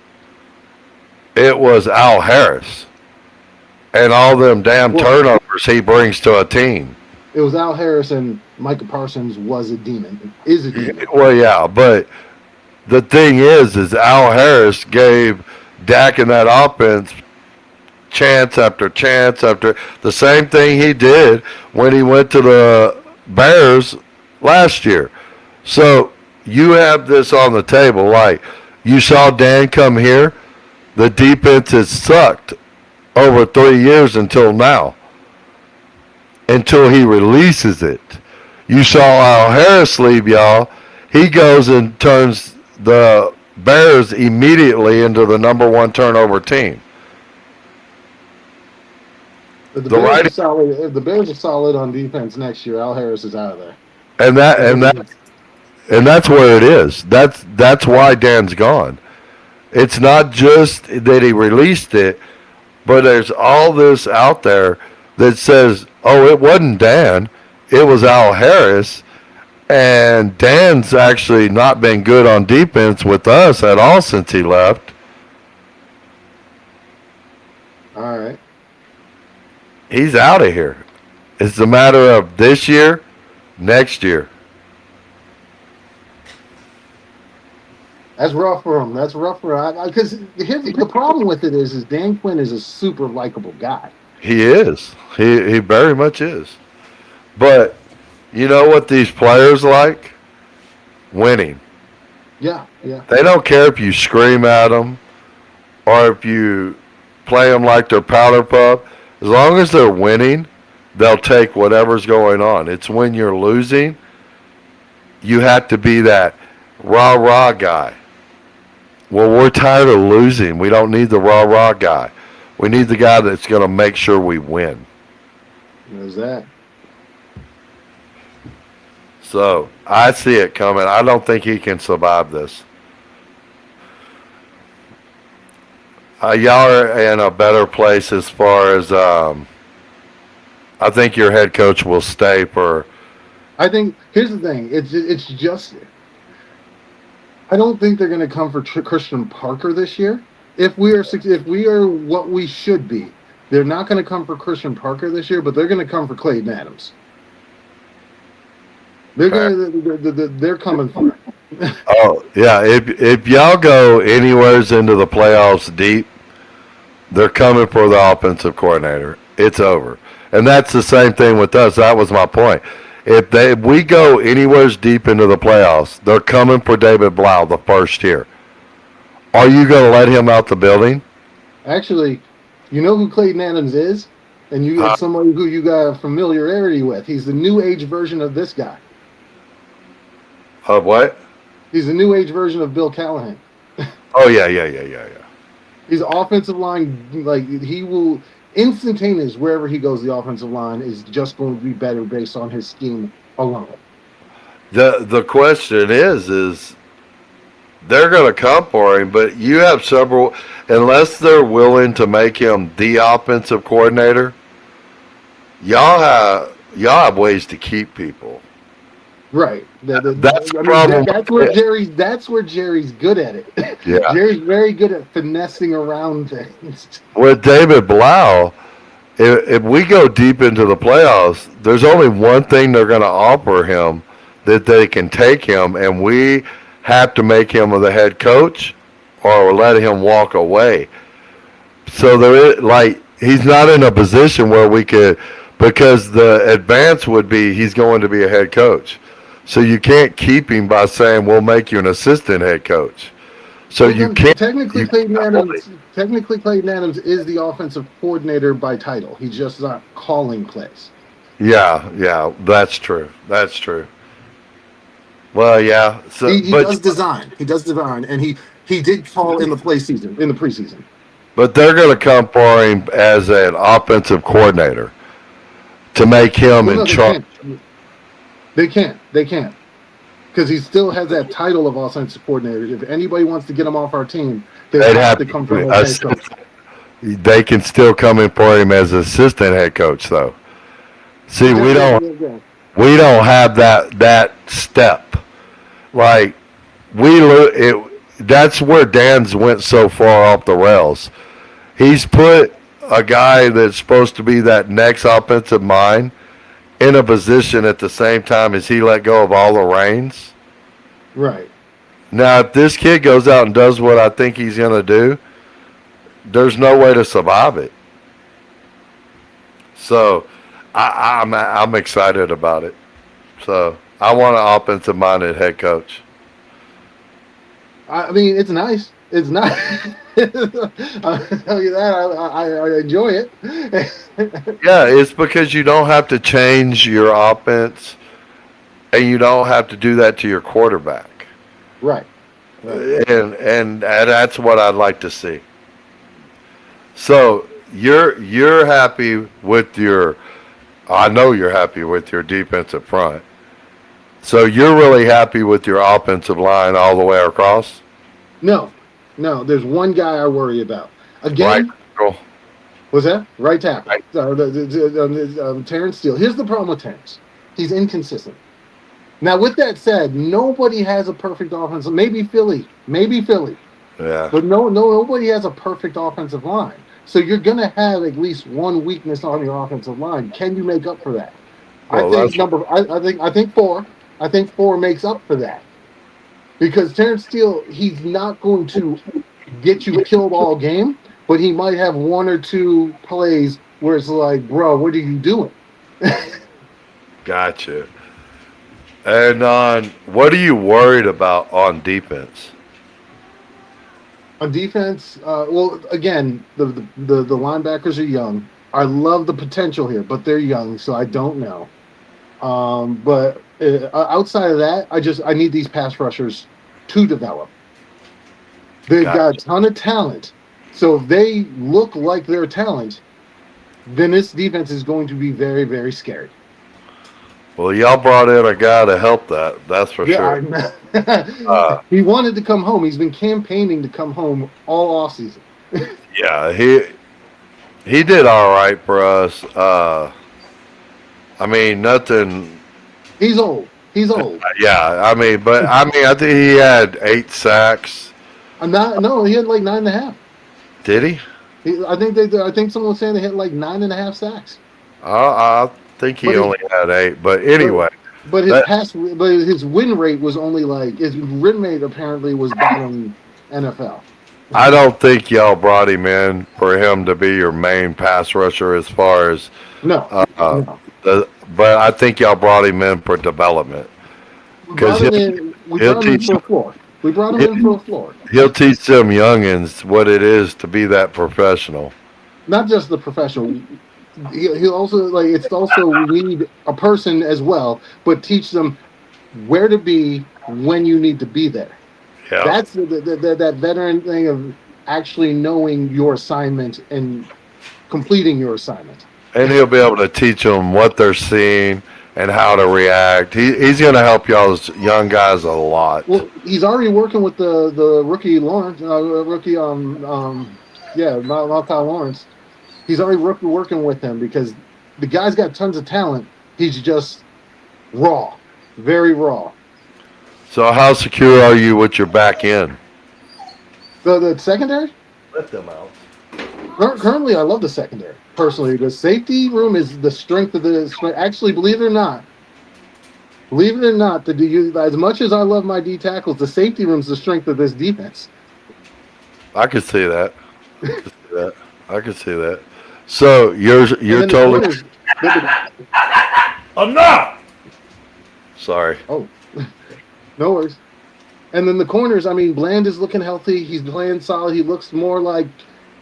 It was Al Harris and all them damn turnovers he brings to a team. It was Al Harris, and Micah Parsons is a demon. Well, yeah, but the thing is Al Harris gave Dak and that offense chance after chance after the same thing he did when he went to the Bears last year. So you have this on the table. Like, you saw Dan come here. The defense has sucked over 3 years until now. Until he releases it. You saw Al Harris leave, y'all. He goes and turns the Bears immediately into the #1 turnover team. If the Bears are solid on defense next year, Al Harris is out of there. And that's where it is. That's why Dan's gone. It's not just that he released it, but there's all this out there that says, oh, it wasn't Dan, it was Al Harris, and Dan's actually not been good on defense with us at all since he left. All right. He's out of here. It's a matter of this year, next year. That's rough for him. That's rough for him. Because the problem with it is Dan Quinn is a super likable guy. He is. He very much is. But you know what these players like? Winning. Yeah. They don't care if you scream at them or if you play them like they're powder puff. As long as they're winning, they'll take whatever's going on. It's when you're losing, you have to be that rah-rah guy. Well, we're tired of losing. We don't need the rah rah guy. We need the guy that's going to make sure we win. There's that. So I see it coming. I don't think he can survive this. Y'all are in a better place as far as I think your head coach will stay for. I think here's the thing. It's just I don't think they're going to come for Christian Parker this year. If we are what we should be, they're not going to come for Christian Parker this year, but they're going to come for Clayton Adams. They're coming for it. Oh yeah, if y'all go anywheres into the playoffs deep, they're coming for the offensive coordinator. It's over, and that's the same thing with us. That was my point. If we go anywheres deep into the playoffs, they're coming for David Blau the first year. Are you going to let him out the building? Actually, you know who Clayton Adams is, and you get somebody who you got familiarity with. He's the new age version of this guy. Of what? He's the new age version of Bill Callahan. Oh yeah. He's offensive line, like he will instantaneous wherever he goes. The offensive line is just going to be better based on his scheme alone. The question is they're going to come for him, but you have several. Unless they're willing to make him the offensive coordinator, y'all have ways to keep people. Right. That's the problem. That's where Jerry's good at it. Yeah. Jerry's very good at finessing around things. With David Blau, if we go deep into the playoffs, there's only one thing they're going to offer him that they can take him, and we have to make him the head coach or let him walk away. So he's not in a position where we could, because the advance would be he's going to be a head coach. So you can't keep him by saying we'll make you an assistant head coach. So you can't. Technically, Clayton Adams is the offensive coordinator by title. He's just not calling plays. Yeah, that's true. Well, yeah. So he does design. He does design, and he did call in the preseason. But they're going to come for him as an offensive coordinator to make him in charge. They can't. Because he still has that title of offensive coordinator. If anybody wants to get him off our team, they have to come from a head coach. They can still come in for him as assistant head coach, though. See, we don't have that step. Like that's where Dan's went so far off the rails. He's put a guy that's supposed to be that next offensive mind in a position at the same time as he let go of all the reins. Right. Now, if this kid goes out and does what I think he's going to do, there's no way to survive it. So, I'm excited about it. So, I want an offensive-minded head coach. I mean, it's nice. It's nice. I'll tell you that. I enjoy it. Yeah, it's because you don't have to change your offense, and you don't have to do that to your quarterback. Right. And that's what I'd like to see. So you're happy with your. I know you're happy with your defensive front. So you're really happy with your offensive line all the way across? No. There's one guy I worry about. Again, right tackle. What's that? Right tackle. Right. Terrence Steele. Here's the problem with Terrence. He's inconsistent. Now, with that said, nobody has a perfect offensive. Maybe Philly. Yeah. But nobody has a perfect offensive line. So you're gonna have at least one weakness on your offensive line. Can you make up for that? Well, I think four. I think 4 makes up for that. Because Terrence Steele, he's not going to get you killed all game, but he might have 1 or 2 plays where it's like, bro, what are you doing? Gotcha. And what are you worried about on defense? On defense, well, again, the linebackers are young. I love the potential here, but they're young, so I don't know. But outside of that, I need these pass rushers to develop. They've Got got a ton of talent. So if they look like their talent, then this defense is going to be very, very scary. Well, y'all brought in a guy to help that. That's for Yeah, sure. Uh, he wanted to come home. He's been campaigning to come home all offseason. yeah, he did all right for us. I mean, nothing. He's old. He's old. Yeah, I mean, but I mean, I think he had 8 sacks. I'm not. No, he had like 9.5. Did he? I think they. I think someone was saying they hit like 9.5 sacks. I think he But his only had 8. But but anyway, but his that pass, but his win rate was only like his win rate apparently was bottom NFL. I don't think y'all brought him in for him to be your main pass rusher as far as No, uh, no. but I think y'all brought him in for development We because brought him in. We he'll brought him in teach for a floor. We brought him in for a floor. he'll teach them youngins what it is to be that professional. Not just the professional. He also like it's also we need a person as well, but teach them where to be when you need to be there. Yeah, That's that veteran thing of actually knowing your assignment and completing your assignment. and he'll be able to teach them what they're seeing and how to react. He's going to help y'all as young guys a lot. Well, he's already working with the rookie Lawrence, rookie yeah, Malachi Lawrence. He's already working with him because the guy's got tons of talent. He's just raw, very raw. So how secure are you with your back end? The secondary. Let them out. Currently, I love the secondary. Personally, the safety room is the strength of the. Actually, believe it or not, as much as I love my D tackles, the safety room is the strength of this defense. I could see that. I could see that. I could see that. So you're And then the totally corners. enough. Sorry. Oh, no worries. And then the corners. I mean, Bland is looking healthy. He's playing solid. He looks more like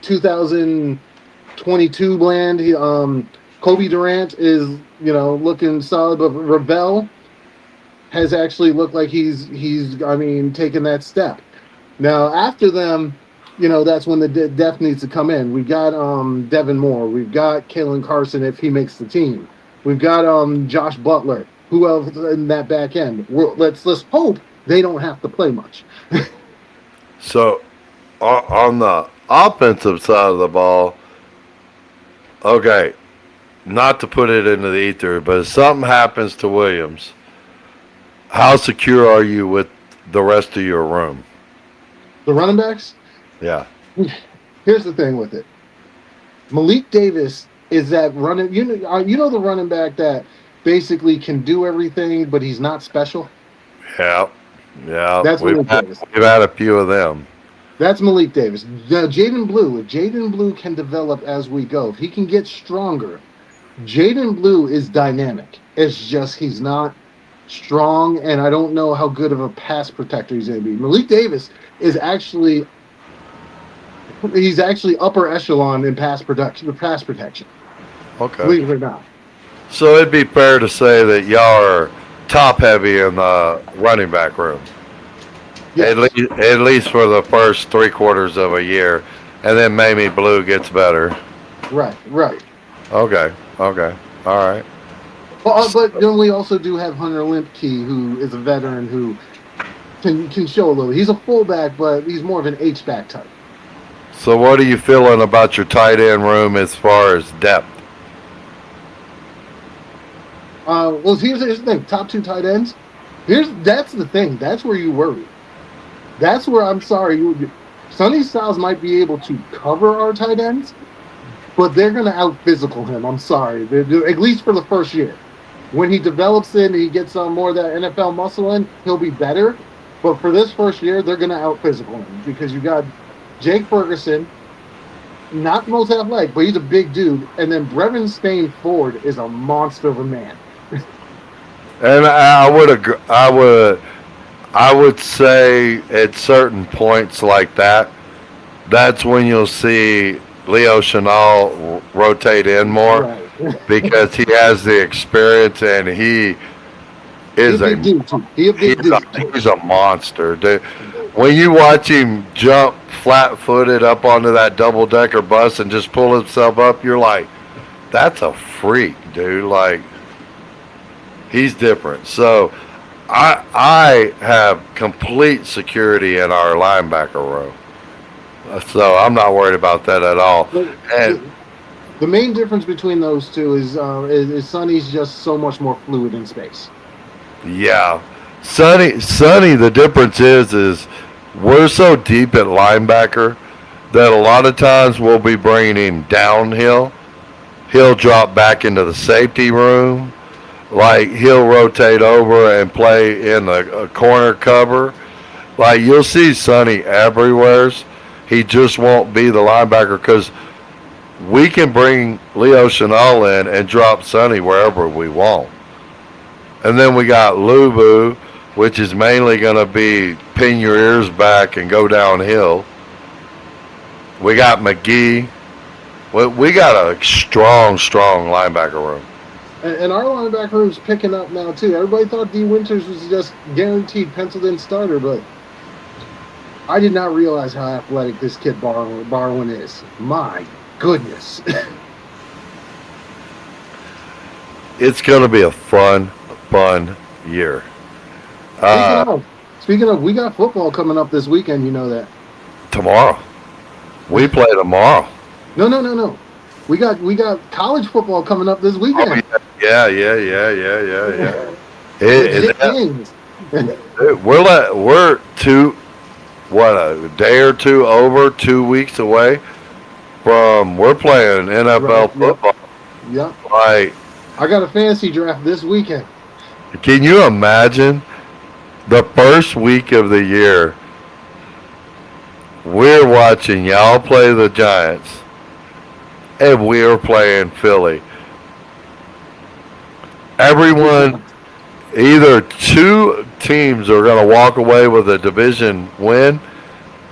2022 Bland. Kobe Durant is looking solid, but Ravel has actually looked like he's I mean taking that step. Now after them, that's when the depth needs to come in. We got Devin Moore. We've got Kalen Carson if he makes the team. We've got Josh Butler. Who else in that back end? Let's hope they don't have to play much. So on the offensive side of the ball, okay, not to put it into the ether, but if something happens to Williams, how secure are you with the rest of your room? The running backs. Yeah. Here's the thing with it. Malik Davis is that running. The running back that basically can do everything, but he's not special. Yeah. Yeah. That's We've Malik had, Davis. we've had a few of them. That's Malik Davis. Jaden Blue. If Jaden Blue can develop as we go, if he can get stronger, Jaden Blue is dynamic. It's just he's not strong, and I don't know how good of a pass protector he's going to be. Malik Davis is actually upper echelon in pass protection. Okay. Believe it or not. So it'd be fair to say that y'all are top heavy in the running back room. Yes. At least for the first 3/4 of a year, and then maybe Blue gets better. Right. Okay, all right. But then we also do have Hunter Limpke, who is a veteran who can show a little. He's a fullback, but he's more of an H-back type. So what are you feeling about your tight end room as far as depth? Well, here's the thing: top 2 tight ends. That's the thing. That's where you worry. That's where I'm sorry. Sonny Styles might be able to cover our tight ends, but they're going to out physical him. I'm sorry, at least for the first year. When he develops in, he gets more of that NFL muscle in, he'll be better. But for this first year, they're going to out physical him because you got Jake Ferguson, not the most athletic, but he's a big dude, and then Brevin Spain Ford is a monster of a man. And I would agree. I would say at certain points like that, that's when you'll see Leo Chenal rotate in more Right. because he has the experience and he is He's a big dude too. He's a big dude. he's a monster. when you watch him jump flat-footed up onto that double-decker bus and just pull himself up, you're like, that's a freak, dude. Like, he's different. So I have complete security in our linebacker row. So I'm not worried about that at all. But And the main difference between those two is Sonny's just so much more fluid in space. yeah, Sonny, the difference is we're so deep at linebacker that a lot of times we'll be bringing him downhill. He'll drop back into the safety room. Like he'll rotate over and play in a corner cover. Like you'll see Sonny everywhere. He just won't be the linebacker because we can bring Leo Chanel in and drop Sonny wherever we want. And then we got Lubu, which is mainly going to be pin your ears back and go downhill. We got McGee. We got a strong linebacker room. And our linebacker room's picking up now too. Everybody thought D Winters was just guaranteed penciled in starter, but I did not realize how athletic this kid Barwin is. My goodness. It's going to be a fun year. Speaking of, we got football coming up this weekend. You know that. Tomorrow. We play tomorrow. No. We got college football coming up this weekend. Oh, yeah. We're a day or two over, 2 weeks away from we're playing NFL football. Yep. Like, I got a fantasy draft this weekend. can you imagine the first week of the year? We're watching y'all play the Giants, and we're playing Philly. Everyone, either two teams are going to walk away with a division win,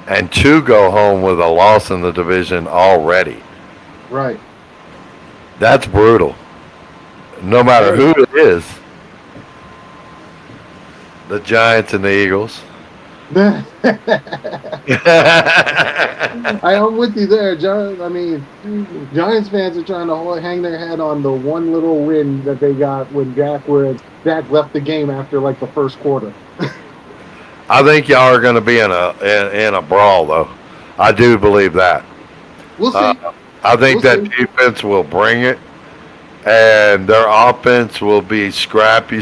and two go home with a loss in the division already. Right. That's brutal. No matter who it is. The Giants and the Eagles. I'm with you there, John. I mean, Giants fans are trying to hang their head on the one little win that they got when Dak left the game after like the first quarter. I think y'all are going to be in a brawl, though. I do believe that. We'll see. I think that defense will bring it, and their offense will be scrappy.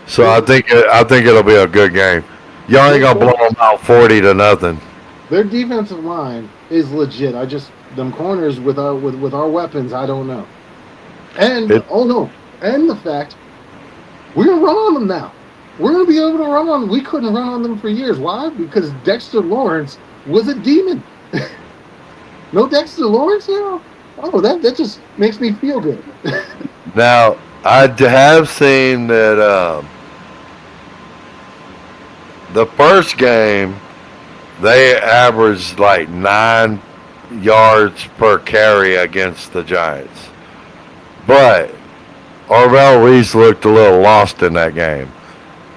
So I think it'll be a good game. Y'all ain't gonna blow them out 40-0. Their defensive line is legit. Them corners with our weapons, I don't know. And and the fact we're gonna run on them now. We're gonna be able to run on them. We couldn't run on them for years. Why? Because Dexter Lawrence was a demon. No Dexter Lawrence now? Oh, that just makes me feel good. Now I have seen that. The first game, they averaged like 9 yards per carry against the Giants. But Orville Reese looked a little lost in that game.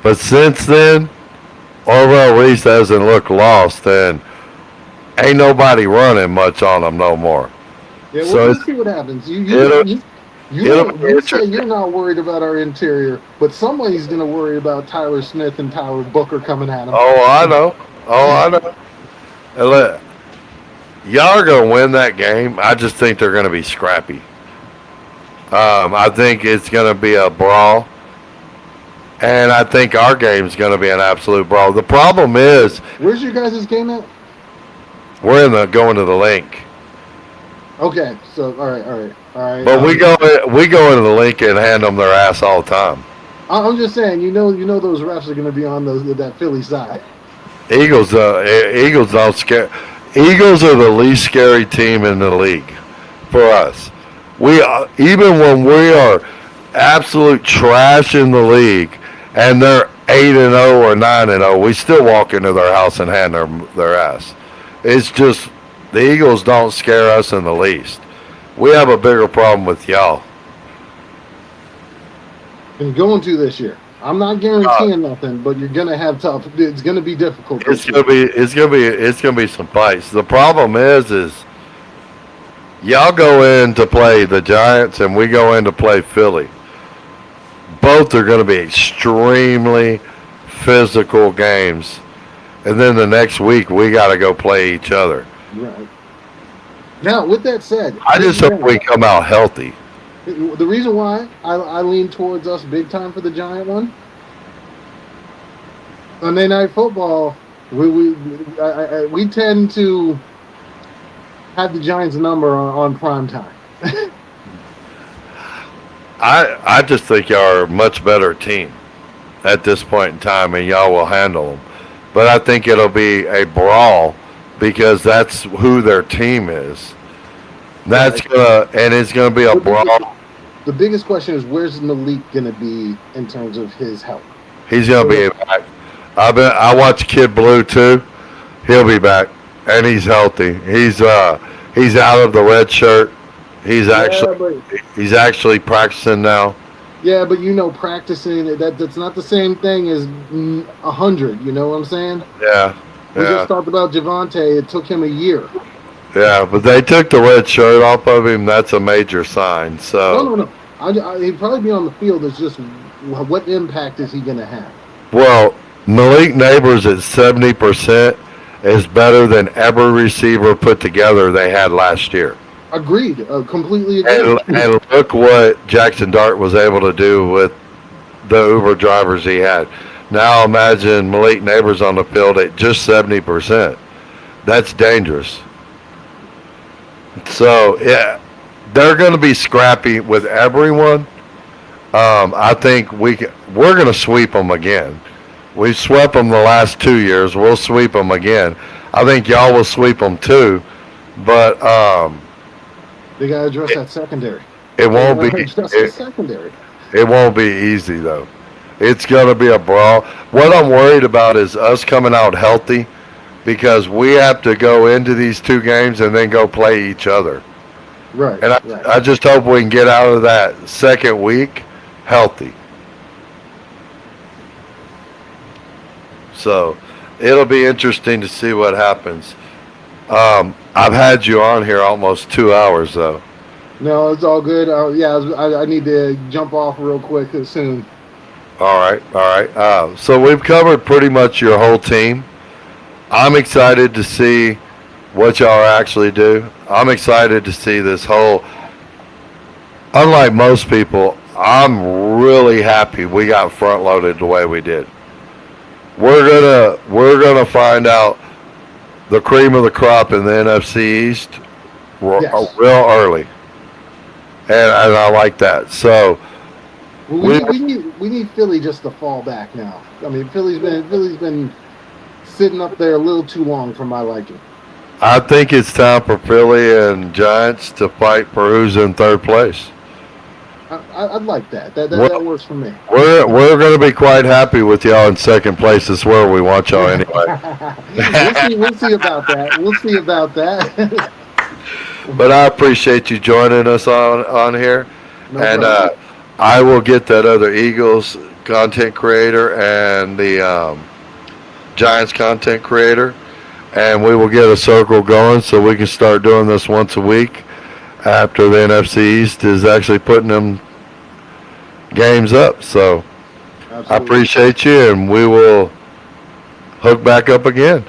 But since then, Orville Reese hasn't looked lost, and ain't nobody running much on him no more. Yeah, so we'll see what happens. You say you're not worried about our interior, but somebody's going to worry about Tyler Smith and Tyler Booker coming at him. Oh, I know. And look, y'all are going to win that game. I just think they're going to be scrappy. I think it's going to be a brawl. And I think our game's going to be an absolute brawl. The problem is... Where's your guys' game at? We're going to the link. Okay, so all right. But we go into the link and hand them their ass all the time. I'm just saying, you know those refs are going to be on that Philly side. Eagles don't scare. Eagles are the least scary team in the league for us. Even when we are absolute trash in the league, and they're 8-0 or 9-0, we still walk into their house and hand their ass. It's just. The Eagles don't scare us in the least. We have a bigger problem with y'all. And going to this year. I'm not guaranteeing nothing, but you're gonna have tough. It's gonna be difficult. It's gonna be some fights. The problem is y'all go in to play the Giants and we go in to play Philly. Both are going to be extremely physical games, and then the next week we got to go play each other. Right. Now, with that said, I just hope we come out healthy. the reason why I lean towards us big time for the Giant one, Sunday Night Football, we tend to have the Giants number on prime time. I just think y'all are a much better team at this point in time, and y'all will handle them. But I think it'll be a brawl because that's who their team is. It's gonna be a brawl. The biggest question is where's Malik gonna be in terms of his health? He's gonna be back. I watch Kid Blue too. He'll be back, and he's healthy. He's out of the red shirt. He's actually practicing now. Yeah, but practicing that's not the same thing as 100. You know what I'm saying? Yeah. We just talked about Javante. It took him a year. Yeah, but they took the red shirt off of him. That's a major sign. So no. He'd probably be on the field. It's just what impact is he going to have? Well, Malik Neighbors at 70% is better than every receiver put together they had last year. Agreed. Completely agreed. And look what Jackson Dart was able to do with the Uber drivers he had. Now imagine Malik Neighbors on the field at just 70%. That's dangerous. So, yeah, they're going to be scrappy with everyone. I think we're going to sweep them again. We've swept them the last 2 years. We'll sweep them again. I think y'all will sweep them too. But they got to address that secondary. It won't be easy though. It's going to be a brawl. What I'm worried about is us coming out healthy, because we have to go into these two games and then go play each other. Right. And I just hope we can get out of that second week healthy. So it'll be interesting to see what happens. I've had you on here almost 2 hours though. No, it's all good. I need to jump off real quick soon. All right. So we've covered pretty much your whole team. I'm excited to see what y'all actually do. I'm excited to see this whole. Unlike most people, I'm really happy we got front loaded the way we did. We're gonna find out the cream of the crop in the NFC East real early, and I like that. So we need Philly just to fall back now. I mean, Philly's been sitting up there a little too long for my liking. I think it's time for Philly and Giants to fight for who's in third place. I'd like that. That works for me. We're going to be quite happy with y'all in second place. That's where we want y'all anyway. We'll see about that. But I appreciate you joining us on here. No problem. I will get that other Eagles content creator and the Giants content creator, and we will get a circle going so we can start doing this once a week after the NFC East is actually putting them games up. So absolutely. I appreciate you, and we will hook back up again.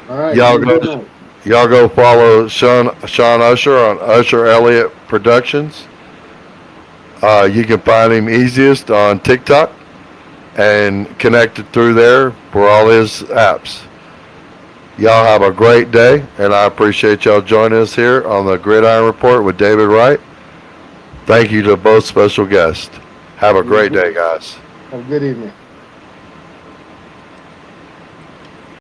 All right. Y'all go follow Sean Usher on Usher Elliott Productions. You can find him easiest on TikTok and connected through there for all his apps. Y'all have a great day, and I appreciate y'all joining us here on the Gridiron Report with David Wright. Thank you to both special guests. Have a great day, guys. Have a good evening.